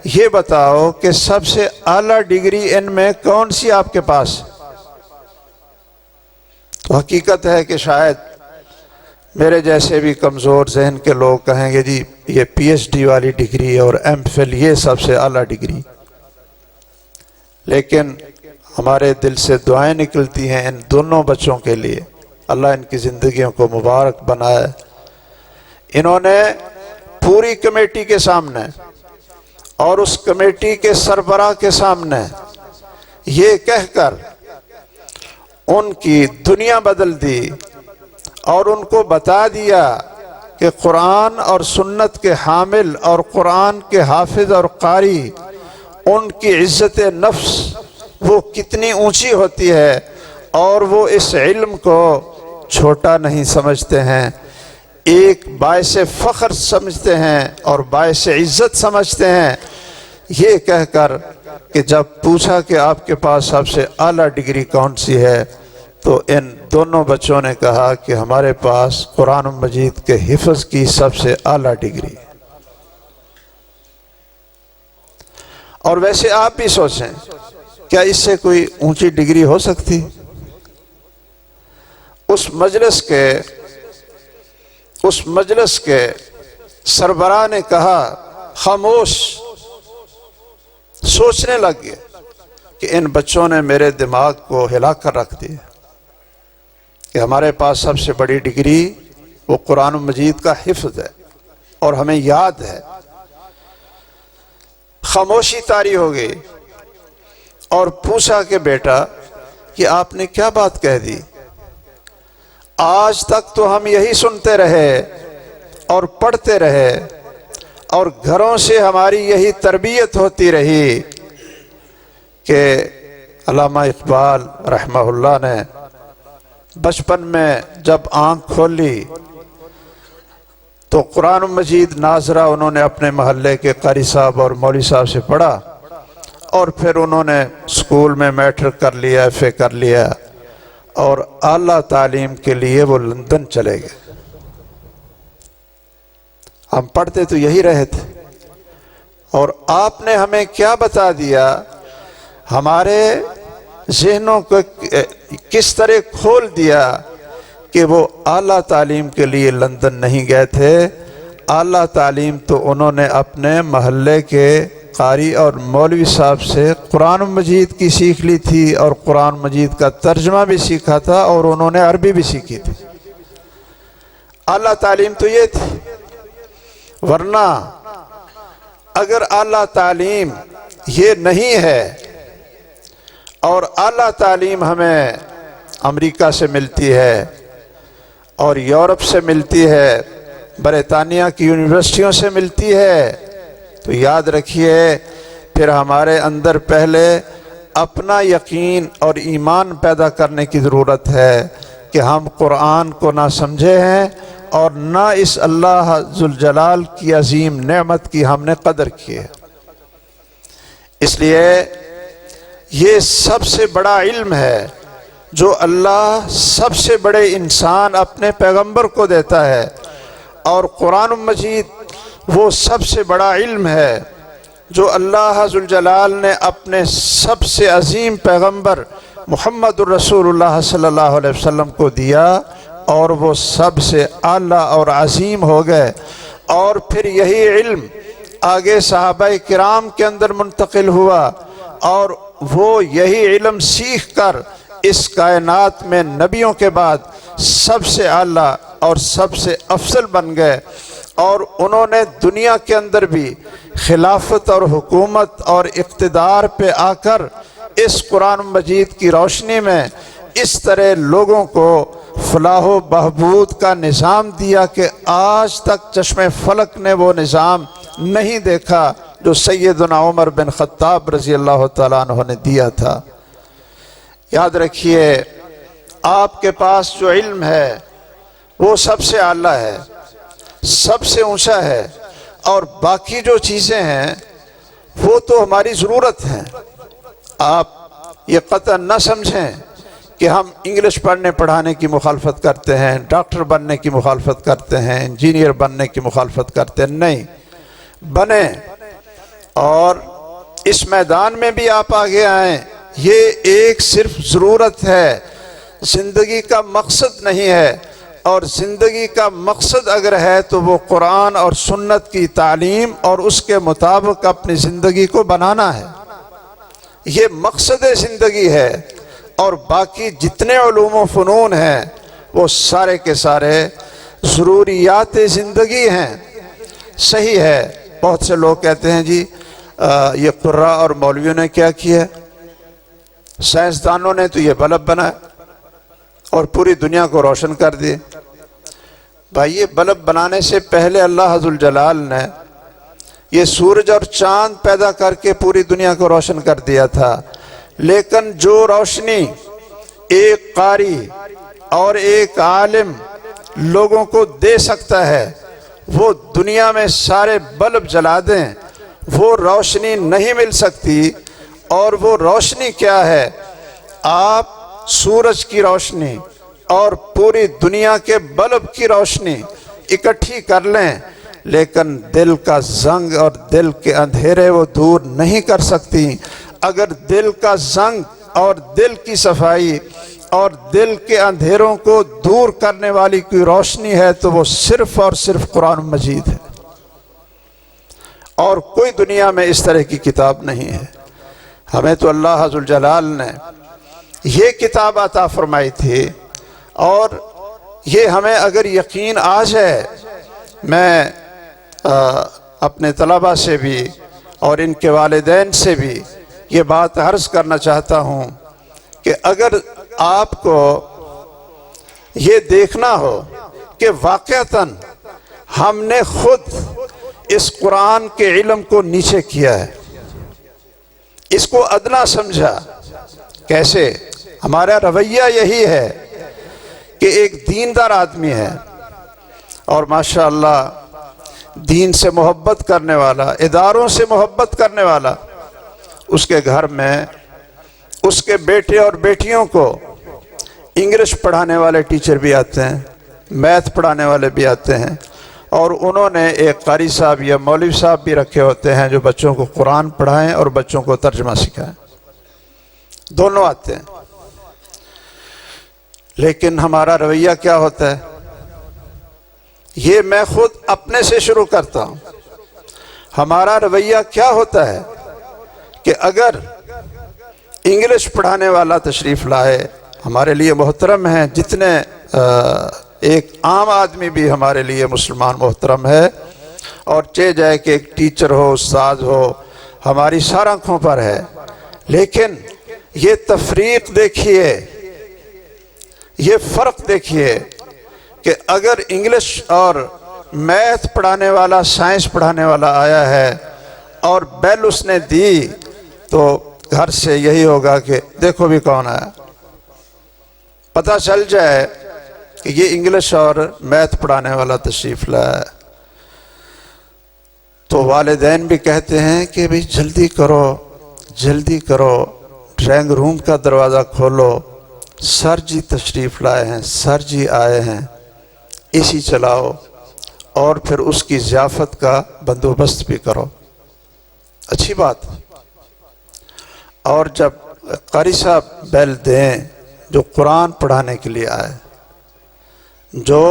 یہ بتاؤ کہ سب سے اعلیٰ ڈگری ان میں کون سی آپ کے پاس؟ تو حقیقت ہے کہ شاید میرے جیسے بھی کمزور ذہن کے لوگ کہیں گے جی یہ پی ایچ ڈی والی ڈگری اور ایم فل یہ سب سے اعلیٰ ڈگری، لیکن ہمارے دل سے دعائیں نکلتی ہیں ان دونوں بچوں کے لیے، اللہ ان کی زندگیوں کو مبارک بنائے۔ انہوں نے پوری کمیٹی کے سامنے اور اس کمیٹی کے سربراہ کے سامنے یہ کہہ کر ان کی دنیا بدل دی اور ان کو بتا دیا کہ قرآن اور سنت کے حامل اور قرآن کے حافظ اور قاری ان کی عزت نفس وہ کتنی اونچی ہوتی ہے، اور وہ اس علم کو چھوٹا نہیں سمجھتے ہیں، ایک باعث فخر سمجھتے ہیں اور باعث عزت سمجھتے ہیں۔ یہ کہہ کر کہ جب پوچھا کہ آپ کے پاس سب سے اعلیٰ ڈگری کون سی ہے، تو ان دونوں بچوں نے کہا کہ ہمارے پاس قرآن مجید کے حفظ کی سب سے اعلیٰ ڈگری ہے۔ اور ویسے آپ بھی سوچیں، کیا اس سے کوئی اونچی ڈگری ہو سکتی؟ اس مجلس کے سربراہ نے کہا، خاموش، سوچنے لگ گئے کہ ان بچوں نے میرے دماغ کو ہلا کر رکھ دیا کہ ہمارے پاس سب سے بڑی ڈگری وہ قرآن مجید کا حفظ ہے اور ہمیں یاد ہے۔ خاموشی طاری ہو گئی اور پوچھا کہ بیٹا کہ آپ نے کیا بات کہہ دی؟ آج تک تو ہم یہی سنتے رہے اور پڑھتے رہے اور گھروں سے ہماری یہی تربیت ہوتی رہی کہ علامہ اقبال رحمہ اللہ نے بچپن میں جب آنکھ کھولی تو قرآن مجید ناظرہ انہوں نے اپنے محلے کے قاری صاحب اور مولوی صاحب سے پڑھا، اور پھر انہوں نے اسکول میں میٹرک کر لیا، ایف اے کر لیا، اور اعلیٰ تعلیم کے لیے وہ لندن چلے گئے۔ ہم پڑھتے تو یہی رہے تھے، اور آپ نے ہمیں کیا بتا دیا، ہمارے ذہنوں کو کس طرح کھول دیا کہ وہ اعلیٰ تعلیم کے لیے لندن نہیں گئے تھے، اعلیٰ تعلیم تو انہوں نے اپنے محلے کے قاری اور مولوی صاحب سے قرآن مجید کی سیکھ لی تھی، اور قرآن مجید کا ترجمہ بھی سیکھا تھا، اور انہوں نے عربی بھی سیکھی تھی۔ اعلیٰ تعلیم تو یہ تھی، ورنہ اگر اعلیٰ تعلیم یہ نہیں ہے، اور اعلیٰ تعلیم ہمیں امریکہ سے ملتی ہے اور یورپ سے ملتی ہے، برطانیہ کی یونیورسٹیوں سے ملتی ہے، تو یاد رکھیے پھر ہمارے اندر پہلے اپنا یقین اور ایمان پیدا کرنے کی ضرورت ہے کہ ہم قرآن کو نہ سمجھے ہیں اور نہ اس اللہ ذوالجلال کی عظیم نعمت کی ہم نے قدر کی ہے۔ اس لیے یہ سب سے بڑا علم ہے جو اللہ سب سے بڑے انسان اپنے پیغمبر کو دیتا ہے، اور قرآن مجید وہ سب سے بڑا علم ہے جو اللہ ذوالجلال نے اپنے سب سے عظیم پیغمبر محمد الرسول اللہ صلی اللہ علیہ وسلم کو دیا، اور وہ سب سے اعلیٰ اور عظیم ہو گئے۔ اور پھر یہی علم آگے صحابہ کرام کے اندر منتقل ہوا، اور وہ یہی علم سیکھ کر اس کائنات میں نبیوں کے بعد سب سے اعلیٰ اور سب سے افضل بن گئے، اور انہوں نے دنیا کے اندر بھی خلافت اور حکومت اور اقتدار پہ آ کر اس قرآن مجید کی روشنی میں اس طرح لوگوں کو فلاح و بہبود کا نظام دیا کہ آج تک چشم فلک نے وہ نظام نہیں دیکھا جو سیدنا عمر بن خطاب رضی اللہ تعالیٰ عنہ نے دیا تھا۔ یاد رکھیے، آپ کے پاس جو علم ہے وہ سب سے اعلیٰ ہے، سب سے اونچا ہے، اور باقی جو چیزیں ہیں وہ تو ہماری ضرورت ہیں۔ آپ یہ قطعا نہ سمجھیں کہ ہم انگلش پڑھنے پڑھانے کی مخالفت کرتے ہیں، ڈاکٹر بننے کی مخالفت کرتے ہیں، انجینئر بننے کی مخالفت کرتے ہیں، نہیں، بنیں اور اس میدان میں بھی آپ آگے آئیں۔ یہ ایک صرف ضرورت ہے، زندگی کا مقصد نہیں ہے، اور زندگی کا مقصد اگر ہے تو وہ قرآن اور سنت کی تعلیم اور اس کے مطابق اپنی زندگی کو بنانا ہے، یہ مقصد زندگی ہے۔ اور باقی جتنے علوم و فنون ہیں وہ سارے کے سارے ضروریات زندگی ہیں۔ صحیح ہے، بہت سے لوگ کہتے ہیں جی یہ قرآ اور مولویوں نے کیا کیا، سائنسدانوں نے تو یہ بلب بنایا اور پوری دنیا کو روشن کر دیے۔ بھائی، یہ بلب بنانے سے پہلے اللہ عز الجلال نے یہ سورج اور چاند پیدا کر کے پوری دنیا کو روشن کر دیا تھا، لیکن جو روشنی ایک قاری اور ایک عالم لوگوں کو دے سکتا ہے، وہ دنیا میں سارے بلب جلا دیں، وہ روشنی نہیں مل سکتی۔ اور وہ روشنی کیا ہے؟ آپ سورج کی روشنی اور پوری دنیا کے بلب کی روشنی اکٹھی کر لیں، لیکن دل کا زنگ اور دل کے اندھیرے وہ دور نہیں کر سکتی۔ اگر دل کا زنگ اور دل کی صفائی اور دل کے اندھیروں کو دور کرنے والی کوئی روشنی ہے تو وہ صرف اور صرف قرآن مجید ہے، اور کوئی دنیا میں اس طرح کی کتاب نہیں ہے۔ ہمیں تو اللہ عز الجلال نے یہ کتاب عطا فرمائی تھی، اور یہ ہمیں اگر یقین آ جائے، میں اپنے طلباء سے بھی اور ان کے والدین سے بھی یہ بات عرض کرنا چاہتا ہوں کہ اگر آپ کو یہ دیکھنا ہو کہ واقعتاً ہم نے خود اس قرآن کے علم کو نیچے کیا ہے، اس کو ادنا سمجھا، کیسے؟ ہمارا رویہ یہی ہے کہ ایک دیندار آدمی ہے اور ماشاءاللہ دین سے محبت کرنے والا، اداروں سے محبت کرنے والا، اس کے گھر میں اس کے بیٹے اور بیٹیوں کو انگلش پڑھانے والے ٹیچر بھی آتے ہیں، میتھ پڑھانے والے بھی آتے ہیں، اور انہوں نے ایک قاری صاحب یا مولوی صاحب بھی رکھے ہوتے ہیں جو بچوں کو قرآن پڑھائیں اور بچوں کو ترجمہ سکھائیں، دونوں آتے ہیں۔ لیکن ہمارا رویہ کیا ہوتا ہے؟ یہ میں خود اپنے سے شروع کرتا ہوں۔ ہمارا رویہ کیا ہوتا ہے کہ اگر انگلش پڑھانے والا تشریف لائے، ہمارے لیے محترم ہیں، جتنے ایک عام آدمی بھی ہمارے لیے مسلمان محترم ہے، اور چاہے جائے کہ ایک ٹیچر ہو، استاد ہو، ہماری سار آنکھوں پر ہے، لیکن یہ تفریق دیکھیے، یہ فرق دیکھیے کہ اگر انگلش اور میتھ پڑھانے والا، سائنس پڑھانے والا آیا ہے اور بیل اس نے دی تو گھر سے یہی ہوگا کہ دیکھو بھی کون آیا، پتہ چل جائے کہ یہ انگلش اور میتھ پڑھانے والا تشریف لایا ہے، تو والدین بھی کہتے ہیں کہ بھئی جلدی کرو، جلدی کرو، ڈرائنگ روم کا دروازہ کھولو، سر جی تشریف لائے ہیں، سر جی آئے ہیں، اسی چلاؤ، اور پھر اس کی ضیافت کا بندوبست بھی کرو۔ اچھی بات۔ اور جب قاری صاحب بیل دیں جو قرآن پڑھانے کے لیے آئے، جو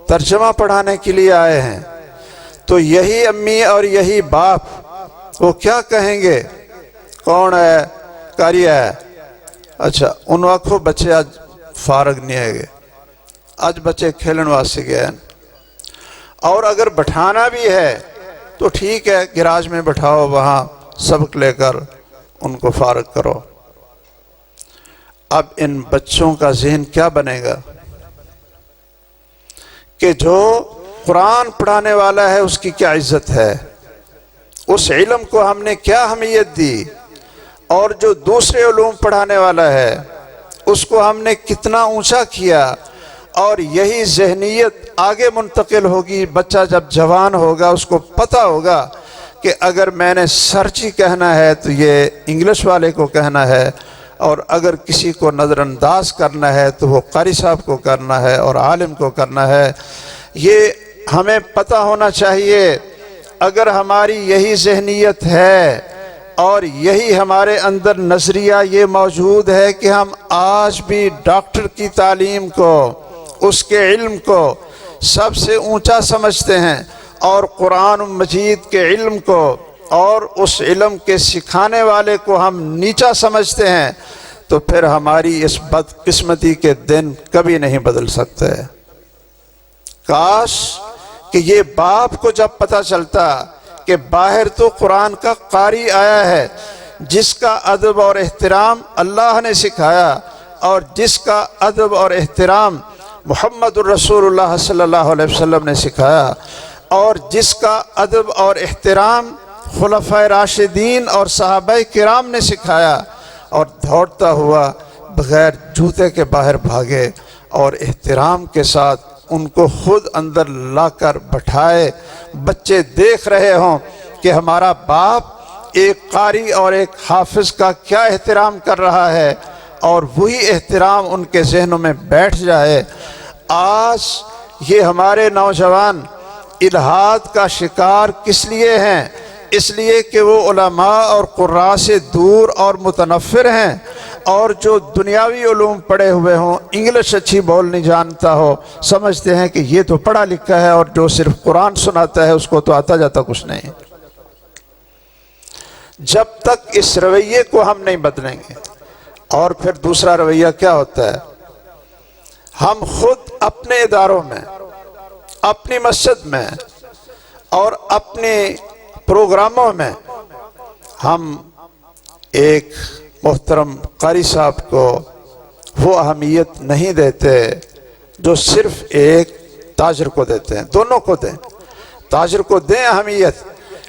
ترجمہ پڑھانے کے لیے آئے ہیں، تو یہی امی اور یہی باپ وہ کیا کہیں گے؟ کون ہے؟ قاری ہے، اچھا ان آخو بچے اج فارغ نہیں ہے گے، اج بچے کھیلن واسطے گئے ہیں، اور اگر بٹھانا بھی ہے تو ٹھیک ہے گراج میں بٹھاؤ، وہاں سبق لے کر ان کو فارغ کرو۔ اب ان بچوں کا ذہن کیا بنے گا کہ جو قرآن پڑھانے والا ہے اس کی کیا عزت ہے، اس علم کو ہم نے کیا اہمیت دی، اور جو دوسرے علوم پڑھانے والا ہے اس کو ہم نے کتنا اونچا کیا، اور یہی ذہنیت آگے منتقل ہوگی۔ بچہ جب جوان ہوگا اس کو پتہ ہوگا کہ اگر میں نے سرچی کہنا ہے تو یہ انگلش والے کو کہنا ہے، اور اگر کسی کو نظر انداز کرنا ہے تو وہ قاری صاحب کو کرنا ہے اور عالم کو کرنا ہے۔ یہ ہمیں پتہ ہونا چاہیے۔ اگر ہماری یہی ذہنیت ہے اور یہی ہمارے اندر نظریہ یہ موجود ہے کہ ہم آج بھی ڈاکٹر کی تعلیم کو، اس کے علم کو سب سے اونچا سمجھتے ہیں، اور قرآن مجید کے علم کو اور اس علم کے سکھانے والے کو ہم نیچا سمجھتے ہیں، تو پھر ہماری اس بدقسمتی کے دن کبھی نہیں بدل سکتے۔ کاش کہ یہ باپ کو جب پتہ چلتا کہ باہر تو قرآن کا قاری آیا ہے جس کا ادب اور احترام اللہ نے سکھایا، اور جس کا ادب اور احترام محمد الرسول اللہ صلی اللہ علیہ وسلم نے سکھایا، اور جس کا ادب اور احترام خلفائے راشدین اور صحابہ کرام نے سکھایا، اور دوڑتا ہوا بغیر جوتے کے باہر بھاگے اور احترام کے ساتھ ان کو خود اندر لا کر بٹھائے۔ بچے دیکھ رہے ہوں کہ ہمارا باپ ایک قاری اور ایک حافظ کا کیا احترام کر رہا ہے، اور وہی احترام ان کے ذہنوں میں بیٹھ جائے۔ آج یہ ہمارے نوجوان الحاد کا شکار کس لیے ہیں؟ اس لیے کہ وہ علماء اور قراء سے دور اور متنفر ہیں، اور جو دنیاوی علوم پڑھے ہوئے ہوں، انگلش اچھی بولنی جانتا ہو، سمجھتے ہیں کہ یہ تو پڑھا لکھا ہے، اور جو صرف قرآن سناتا ہے اس کو تو آتا جاتا کچھ نہیں۔ جب تک اس رویے کو ہم نہیں بدلیں گے، اور پھر دوسرا رویہ کیا ہوتا ہے؟ ہم خود اپنے اداروں میں، اپنی مسجد میں اور اپنے پروگراموں میں ہم ایک محترم قاری صاحب کو وہ اہمیت نہیں دیتے جو صرف ایک تاجر کو دیتے ہیں۔ دونوں کو دیں، تاجر کو دیں اہمیت،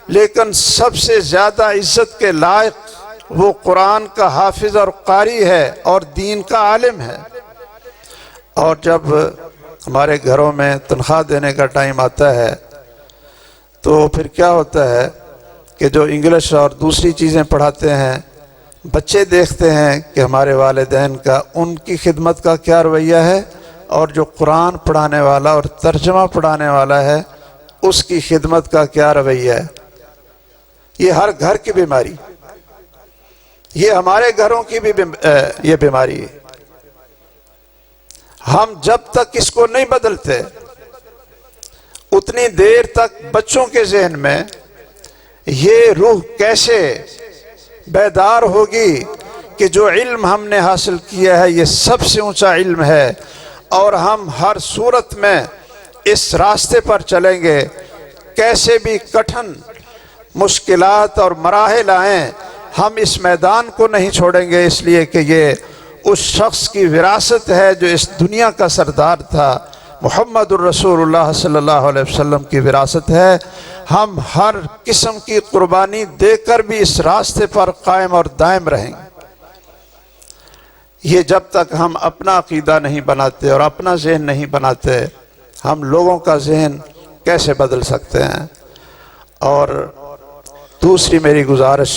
لیکن سب سے زیادہ عزت کے لائق وہ قرآن کا حافظ اور قاری ہے اور دین کا عالم ہے۔ اور جب ہمارے گھروں میں تنخواہ دینے کا ٹائم آتا ہے تو پھر کیا ہوتا ہے کہ جو انگلش اور دوسری چیزیں پڑھاتے ہیں، بچے دیکھتے ہیں کہ ہمارے والدین کا ان کی خدمت کا کیا رویہ ہے، اور جو قرآن پڑھانے والا اور ترجمہ پڑھانے والا ہے اس کی خدمت کا کیا رویہ ہے۔ یہ ہر گھر کی بیماری، یہ ہمارے گھروں کی بھی یہ بیماری ہے۔ ہم جب تک اس کو نہیں بدلتے اتنی دیر تک بچوں کے ذہن میں یہ روح کیسے بیدار ہوگی کہ جو علم ہم نے حاصل کیا ہے یہ سب سے اونچا علم ہے، اور ہم ہر صورت میں اس راستے پر چلیں گے، کیسے بھی کٹھن مشکلات اور مراحل آئیں ہم اس میدان کو نہیں چھوڑیں گے، اس لیے کہ یہ اس شخص کی وراثت ہے جو اس دنیا کا سردار تھا، محمد الرسول اللہ صلی اللہ علیہ وسلم کی وراثت ہے۔ ہم ہر قسم کی قربانی دے کر بھی اس راستے پر قائم اور دائم رہیں گے۔ یہ جب تک ہم اپنا عقیدہ نہیں بناتے اور اپنا ذہن نہیں بناتے، ہم لوگوں کا ذہن کیسے بدل سکتے ہیں؟ اور دوسری میری گزارش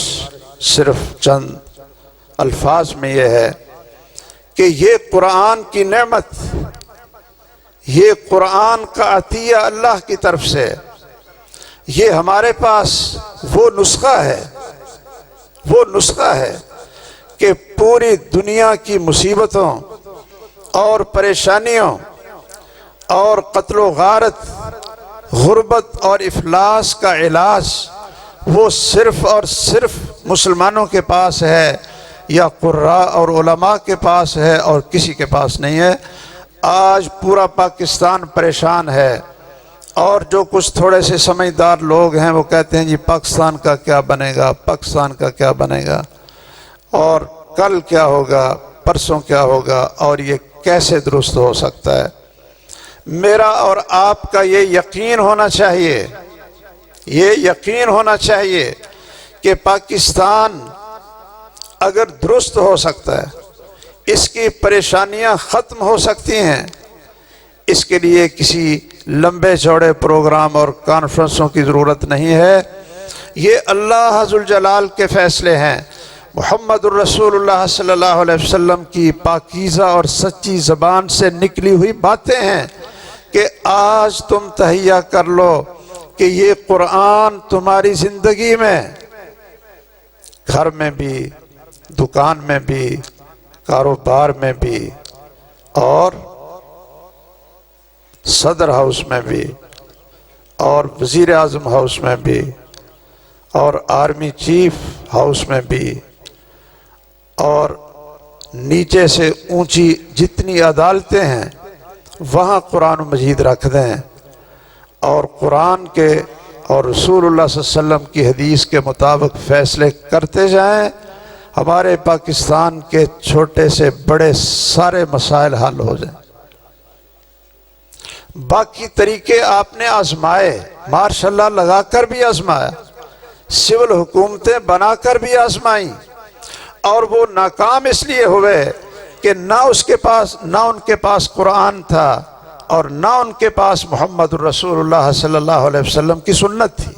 صرف چند الفاظ میں یہ ہے کہ یہ قرآن کی نعمت، یہ قرآن کا عطیہ اللہ کی طرف سے، یہ ہمارے پاس وہ نسخہ ہے کہ پوری دنیا کی مصیبتوں اور پریشانیوں اور قتل و غارت، غربت اور افلاس کا علاج وہ صرف اور صرف مسلمانوں کے پاس ہے۔ یا قراء اور علماء کے پاس ہے اور کسی کے پاس نہیں ہے۔ آج پورا پاکستان پریشان ہے، اور جو کچھ تھوڑے سے سمجھدار لوگ ہیں وہ کہتے ہیں جی پاکستان کا کیا بنے گا، پاکستان کا کیا بنے گا، اور کل کیا ہوگا، پرسوں کیا ہوگا، اور یہ کیسے درست ہو سکتا ہے۔ میرا اور آپ کا یہ یقین ہونا چاہیے، یہ یقین ہونا چاہیے کہ پاکستان اگر درست ہو سکتا ہے، اس کی پریشانیاں ختم ہو سکتی ہیں، اس کے لیے کسی لمبے چوڑے پروگرام اور کانفرنسوں کی ضرورت نہیں ہے۔ یہ اللہ ذوالجلال کے فیصلے ہیں، محمد الرسول اللہ صلی اللہ علیہ وسلم کی پاکیزہ اور سچی زبان سے نکلی ہوئی باتیں ہیں کہ آج تم تہیہ کر لو کہ یہ قرآن تمہاری زندگی میں، گھر میں بھی، دکان میں بھی، کاروبار میں بھی، اور صدر ہاؤس میں بھی، اور وزیر اعظم ہاؤس میں بھی، اور آرمی چیف ہاؤس میں بھی، اور نیچے سے اونچی جتنی عدالتیں ہیں وہاں قرآن مجید رکھ دیں، اور قرآن کے اور رسول اللہ صلی اللہ علیہ وسلم کی حدیث کے مطابق فیصلے کرتے جائیں، ہمارے پاکستان کے چھوٹے سے بڑے سارے مسائل حل ہو جائیں۔ باقی طریقے آپ نے آزمائے، ماشاء اللہ لگا کر بھی آزمایا، سول حکومتیں بنا کر بھی آزمائیں، اور وہ ناکام اس لیے ہوئے کہ نہ ان کے پاس قرآن تھا، اور نہ ان کے پاس محمد الرسول اللہ صلی اللہ علیہ وسلم کی سنت تھی۔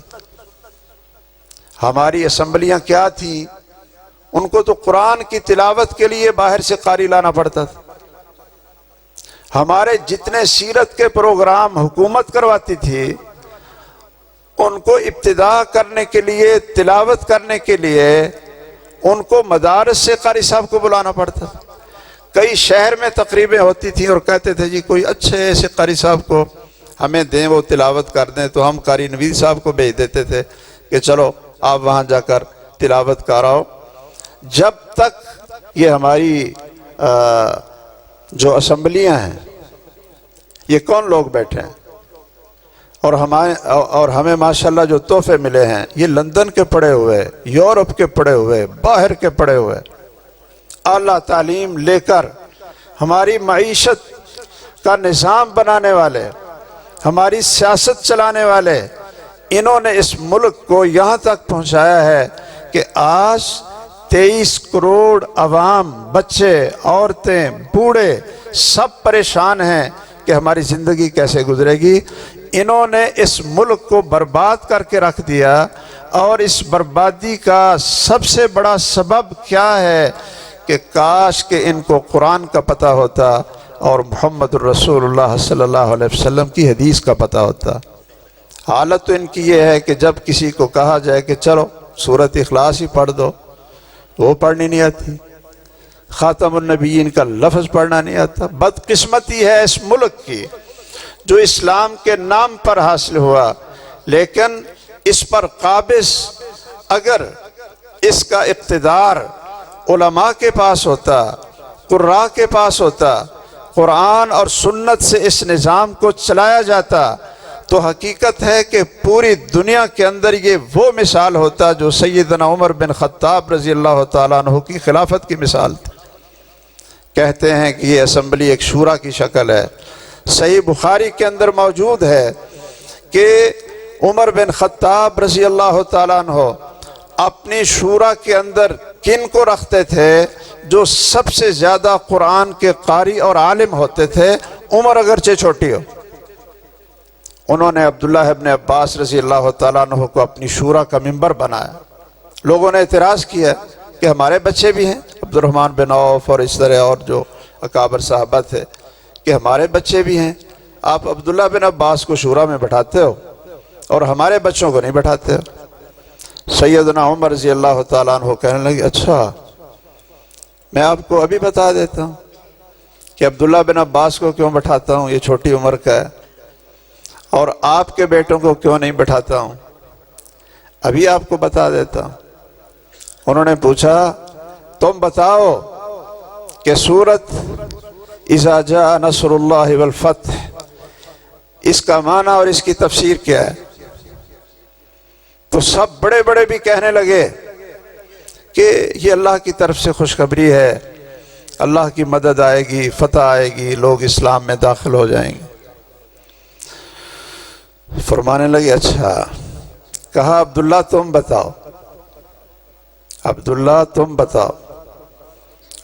ہماری اسمبلیاں کیا تھیں؟ ان کو تو قرآن کی تلاوت کے لیے باہر سے قاری لانا پڑتا تھا۔ ہمارے جتنے سیرت کے پروگرام حکومت کرواتی تھی، ان کو ابتدا کرنے کے لیے، تلاوت کرنے کے لیے، ان کو مدارس سے قاری صاحب کو بلانا پڑتا تھا۔ کئی شہر میں تقریبیں ہوتی تھیں اور کہتے تھے جی کوئی اچھے ایسے قاری صاحب کو ہمیں دیں، وہ تلاوت کر دیں، تو ہم قاری نوید صاحب کو بھیج دیتے تھے کہ چلو آپ وہاں جا کر تلاوت کراؤ۔ جب تک یہ ہماری جو اسمبلیاں ہیں، یہ کون لوگ بیٹھے ہیں، اور ہمیں ماشاءاللہ جو تحفے ملے ہیں، یہ لندن کے پڑھے ہوئے، یورپ کے پڑھے ہوئے، باہر کے پڑھے ہوئے، اعلیٰ تعلیم لے کر ہماری معیشت کا نظام بنانے والے، ہماری سیاست چلانے والے، انہوں نے اس ملک کو یہاں تک پہنچایا ہے کہ آج 23 کروڑ عوام، بچے، عورتیں، بوڑھے سب پریشان ہیں کہ ہماری زندگی کیسے گزرے گی۔ انہوں نے اس ملک کو برباد کر کے رکھ دیا، اور اس بربادی کا سب سے بڑا سبب کیا ہے کہ کاش کہ ان کو قرآن کا پتہ ہوتا اور محمد الرسول اللہ صلی اللہ علیہ وسلم کی حدیث کا پتہ ہوتا۔ حالت تو ان کی یہ ہے کہ جب کسی کو کہا جائے کہ چلو سورۃ اخلاص ہی پڑھ دو، وہ پڑھنی نہیں آتی، خاتم النبیین کا لفظ پڑھنا نہیں آتا۔ بدقسمتی ہے اس ملک کی جو اسلام کے نام پر حاصل ہوا، لیکن اس پر قابض اگر اس کا اقتدار علماء کے پاس ہوتا، قراء کے پاس ہوتا، قرآن اور سنت سے اس نظام کو چلایا جاتا، تو حقیقت ہے کہ پوری دنیا کے اندر یہ وہ مثال ہوتا جو سیدنا عمر بن خطاب رضی اللہ تعالیٰ عنہ کی خلافت کی مثال تھی۔ کہتے ہیں کہ یہ اسمبلی ایک شورا کی شکل ہے۔ صحیح بخاری کے اندر موجود ہے کہ عمر بن خطاب رضی اللہ تعالیٰ عنہ اپنی شورا کے اندر کن کو رکھتے تھے؟ جو سب سے زیادہ قرآن کے قاری اور عالم ہوتے تھے، عمر اگرچہ چھوٹی ہو۔ انہوں نے عبداللہ ابن عباس رضی اللہ تعالیٰ عنہ کو اپنی شورا کا ممبر بنایا۔ لوگوں نے اعتراض کیا کہ ہمارے بچے بھی ہیں، عبد الرحمن بن عوف اور اس طرح اور جو اکابر صحابہ تھے، کہ ہمارے بچے بھی ہیں، آپ عبداللہ بن عباس کو شورا میں بٹھاتے ہو اور ہمارے بچوں کو نہیں بٹھاتے ہو۔ سیدنا عمر رضی اللہ تعالیٰ عنہ کہنے لگے اچھا میں آپ کو ابھی بتا دیتا ہوں کہ عبداللہ بن عباس کو کیوں بٹھاتا ہوں، یہ چھوٹی عمر کا ہے، اور آپ کے بیٹوں کو کیوں نہیں بٹھاتا ہوں، ابھی آپ کو بتا دیتا ہوں۔ انہوں نے پوچھا تم بتاؤ کہ سورت اذا جاء نصر اللہ والفتح اس کا معنی اور اس کی تفسیر کیا ہے؟ تو سب بڑے بڑے بھی کہنے لگے کہ یہ اللہ کی طرف سے خوشخبری ہے، اللہ کی مدد آئے گی، فتح آئے گی، لوگ اسلام میں داخل ہو جائیں گے۔ فرمانے لگے اچھا، کہا عبداللہ تم بتاؤ، عبداللہ تم بتاؤ۔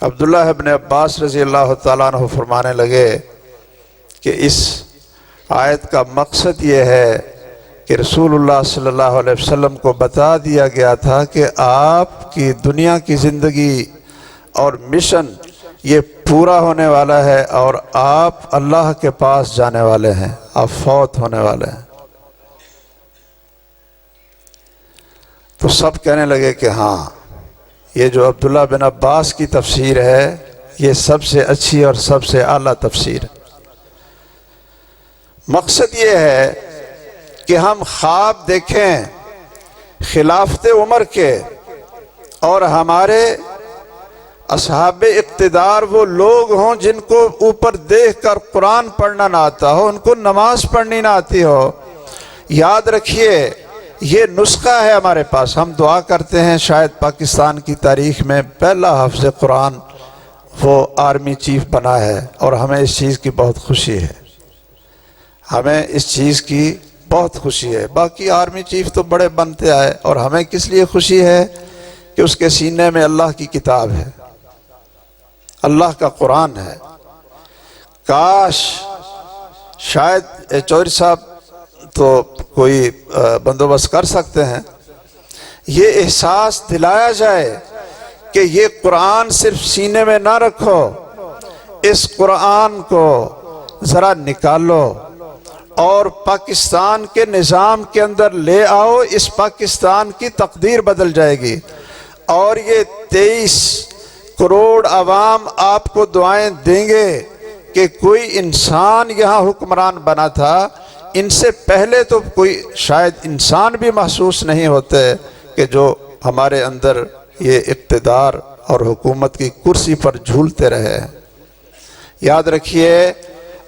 عبداللہ ابن عباس رضی اللہ تعالیٰ عنہ فرمانے لگے کہ اس آیت کا مقصد یہ ہے کہ رسول اللہ صلی اللہ علیہ وسلم کو بتا دیا گیا تھا کہ آپ کی دنیا کی زندگی اور مشن یہ پورا ہونے والا ہے اور آپ اللہ کے پاس جانے والے ہیں، آپ فوت ہونے والے ہیں۔ تو سب کہنے لگے کہ ہاں، یہ جو عبداللہ بن عباس کی تفسیر ہے یہ سب سے اچھی اور سب سے اعلیٰ تفسیر ہے۔ مقصد یہ ہے کہ ہم خواب دیکھیں خلافت عمر کے، اور ہمارے اصحاب اقتدار وہ لوگ ہوں جن کو اوپر دیکھ کر قرآن پڑھنا نہ آتا ہو، ان کو نماز پڑھنی نہ آتی ہو۔ یاد رکھیے یہ نسخہ ہے ہمارے پاس۔ ہم دعا کرتے ہیں شاید پاکستان کی تاریخ میں پہلا حافظ قرآن وہ آرمی چیف بنا ہے، اور ہمیں اس چیز کی بہت خوشی ہے، ہمیں اس چیز کی بہت خوشی ہے۔ باقی آرمی چیف تو بڑے بنتے آئے، اور ہمیں کس لیے خوشی ہے کہ اس کے سینے میں اللہ کی کتاب ہے، اللہ کا قرآن ہے۔ کاش شاید چودھری صاحب تو کوئی بندوبست کر سکتے ہیں، یہ احساس دلایا جائے کہ یہ قرآن صرف سینے میں نہ رکھو، اس قرآن کو ذرا نکالو اور پاکستان کے نظام کے اندر لے آؤ، اس پاکستان کی تقدیر بدل جائے گی۔ اور یہ 23 کروڑ عوام آپ کو دعائیں دیں گے کہ کوئی انسان یہاں حکمران بنا تھا۔ ان سے پہلے تو کوئی شاید انسان بھی محسوس نہیں ہوتے کہ جو ہمارے اندر یہ اقتدار اور حکومت کی کرسی پر جھولتے رہے ہیں۔ یاد رکھیے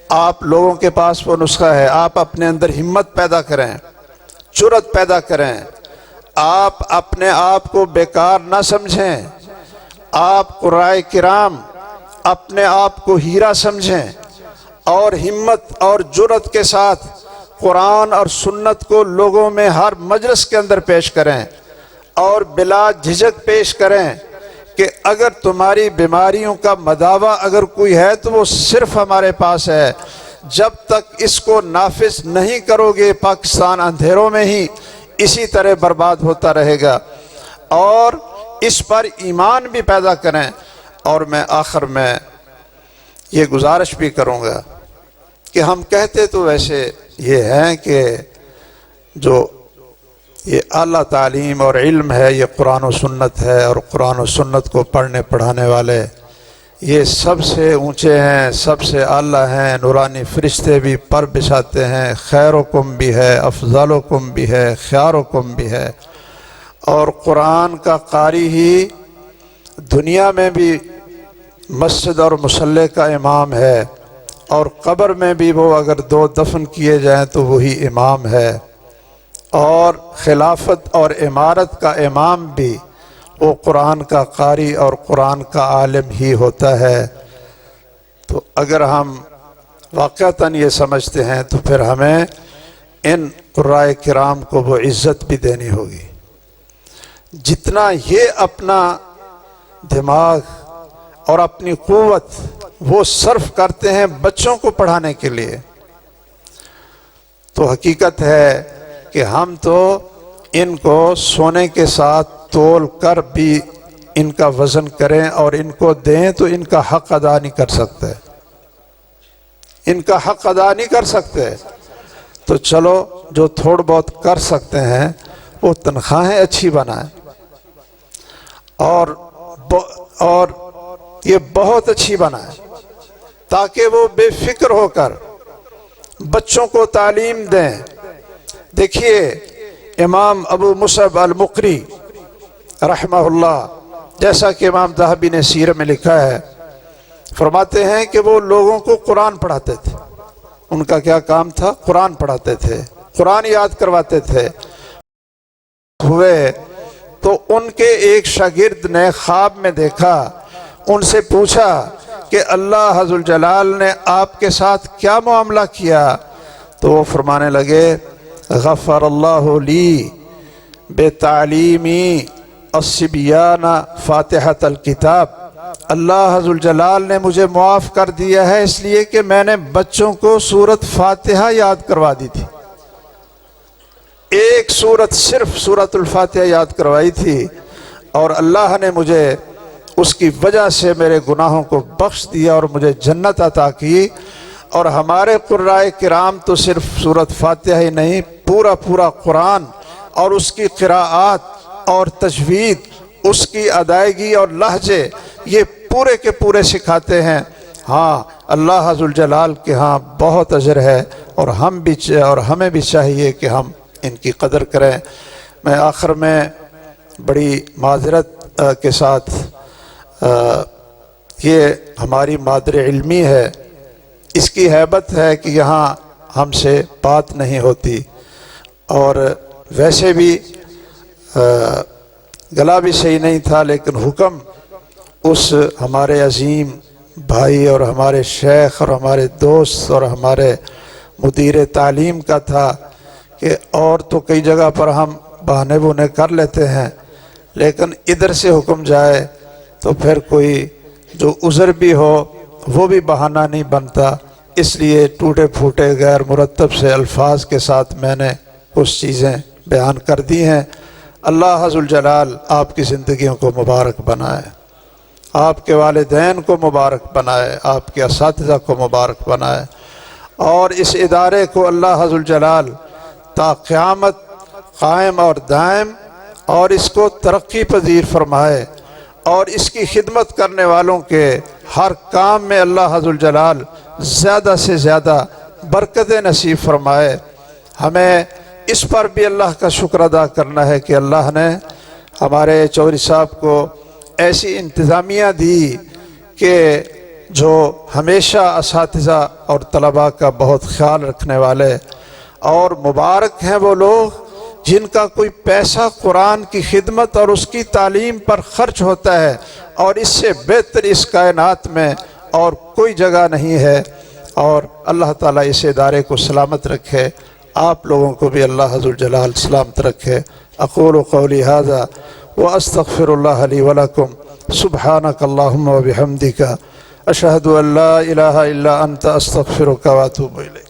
آپ لوگوں کے پاس وہ نسخہ ہے، آپ اپنے اندر ہمت پیدا کریں، جرأت پیدا کریں، آپ اپنے آپ کو بیکار نہ سمجھیں، آپ قرائے کرام اپنے آپ کو ہیرا سمجھیں، اور ہمت اور جرأت کے ساتھ قرآن اور سنت کو لوگوں میں ہر مجلس کے اندر پیش کریں، اور بلا جھجک پیش کریں کہ اگر تمہاری بیماریوں کا مداوع اگر کوئی ہے تو وہ صرف ہمارے پاس ہے۔ جب تک اس کو نافذ نہیں کرو گے پاکستان اندھیروں میں ہی اسی طرح برباد ہوتا رہے گا، اور اس پر ایمان بھی پیدا کریں۔ اور میں آخر میں یہ گزارش بھی کروں گا کہ ہم کہتے تو ویسے یہ ہیں کہ جو یہ اعلیٰ تعلیم اور علم ہے یہ قرآن و سنت ہے، اور قرآن و سنت کو پڑھنے پڑھانے والے یہ سب سے اونچے ہیں، سب سے اعلیٰ ہیں۔ نورانی فرشتے بھی پر بچھاتے ہیں، خیرکم بھی ہے، افضلکم بھی ہے، خیارکم بھی ہے۔ اور قرآن کا قاری ہی دنیا میں بھی مسجد اور مصلی کا امام ہے، اور قبر میں بھی وہ اگر 2 دفن کیے جائیں تو وہی امام ہے، اور خلافت اور امارت کا امام بھی وہ قرآن کا قاری اور قرآن کا عالم ہی ہوتا ہے۔ تو اگر ہم واقعتاً یہ سمجھتے ہیں تو پھر ہمیں ان قرائے کرام کو وہ عزت بھی دینی ہوگی۔ جتنا یہ اپنا دماغ اور اپنی قوت وہ صرف کرتے ہیں بچوں کو پڑھانے کے لیے، تو حقیقت ہے کہ ہم تو ان کو سونے کے ساتھ تول کر بھی ان کا وزن کریں اور ان کو دیں تو ان کا حق ادا نہیں کر سکتے، ان کا حق ادا نہیں کر سکتے۔ تو چلو جو تھوڑ بہت کر سکتے ہیں وہ تنخواہیں اچھی بنائیں، اور یہ بہت اچھی بنائیں تاکہ وہ بے فکر ہو کر بچوں کو تعلیم دیں۔ دیکھیے امام ابو مصعب المقری رحمہ اللہ جیسا کہ امام ذہبی نے سیرہ میں لکھا ہے، فرماتے ہیں کہ وہ لوگوں کو قرآن پڑھاتے تھے۔ ان کا کیا کام تھا؟ قرآن پڑھاتے تھے، قرآن یاد کرواتے تھے۔ ہوئے تو ان کے ایک شاگرد نے خواب میں دیکھا، ان سے پوچھا کہ اللہ عز الجلال نے آپ کے ساتھ کیا معاملہ کیا؟ تو وہ فرمانے لگے، غفر اللہ لی بتعلیمی الصبیان فاتحۃ الکتاب، اللہ عز الجلال نے مجھے معاف کر دیا ہے اس لیے کہ میں نے بچوں کو سورۃ فاتحہ یاد کروا دی تھی۔ ایک سورت، صرف سورۃ الفاتحہ یاد کروائی تھی، اور اللہ نے مجھے اس کی وجہ سے میرے گناہوں کو بخش دیا اور مجھے جنت عطا کی۔ اور ہمارے قرائے کرام تو صرف سورۃ فاتحہ ہی نہیں، پورا قرآن اور اس کی قراءات اور تجوید، اس کی ادائیگی اور لہجے، یہ پورے کے پورے سکھاتے ہیں۔ ہاں، اللہ عز الجلال کے ہاں بہت اجر ہے، اور ہمیں بھی چاہیے کہ ہم ان کی قدر کریں۔ میں آخر میں بڑی معذرت کے ساتھ، یہ ہماری مادر علمی ہے، اس کی ہیبت ہے کہ یہاں ہم سے بات نہیں ہوتی، اور ویسے بھی گلا بھی صحیح نہیں تھا، لیکن حکم اس ہمارے عظیم بھائی اور ہمارے شیخ اور ہمارے دوست اور ہمارے مدیر تعلیم کا تھا کہ اور تو کئی جگہ پر ہم بہانے بونے کر لیتے ہیں، لیکن ادھر سے حکم جائے تو پھر کوئی جو عذر بھی ہو وہ بھی بہانہ نہیں بنتا۔ اس لیے ٹوٹے پھوٹے غیر مرتب سے الفاظ کے ساتھ میں نے کچھ چیزیں بیان کر دی ہیں۔ اللہ عز الجلال آپ کی زندگیوں کو مبارک بنائے، آپ کے والدین کو مبارک بنائے، آپ کے اساتذہ کو مبارک بنائے، اور اس ادارے کو اللہ عز الجلال تا قیامت قائم اور دائم اور اس کو ترقی پذیر فرمائے، اور اس کی خدمت کرنے والوں کے ہر کام میں اللہ عز الجلال زیادہ سے زیادہ برکت نصیب فرمائے۔ ہمیں اس پر بھی اللہ کا شکر ادا کرنا ہے کہ اللہ نے ہمارے چودھری صاحب کو ایسی انتظامیہ دی کہ جو ہمیشہ اساتذہ اور طلباء کا بہت خیال رکھنے والے، اور مبارک ہیں وہ لوگ جن کا کوئی پیسہ قرآن کی خدمت اور اس کی تعلیم پر خرچ ہوتا ہے، اور اس سے بہتر اس کائنات میں اور کوئی جگہ نہیں ہے۔ اور اللہ تعالیٰ اس ادارے کو سلامت رکھے، آپ لوگوں کو بھی اللہ عز الجلال سلامت رکھے۔ اقول قولی ھذا واستغفر اللہ لی ولکم، سبحانک اللہم وبحمدک، اشہد ان لا الہ الا انت، استغفرک واتوب الیک۔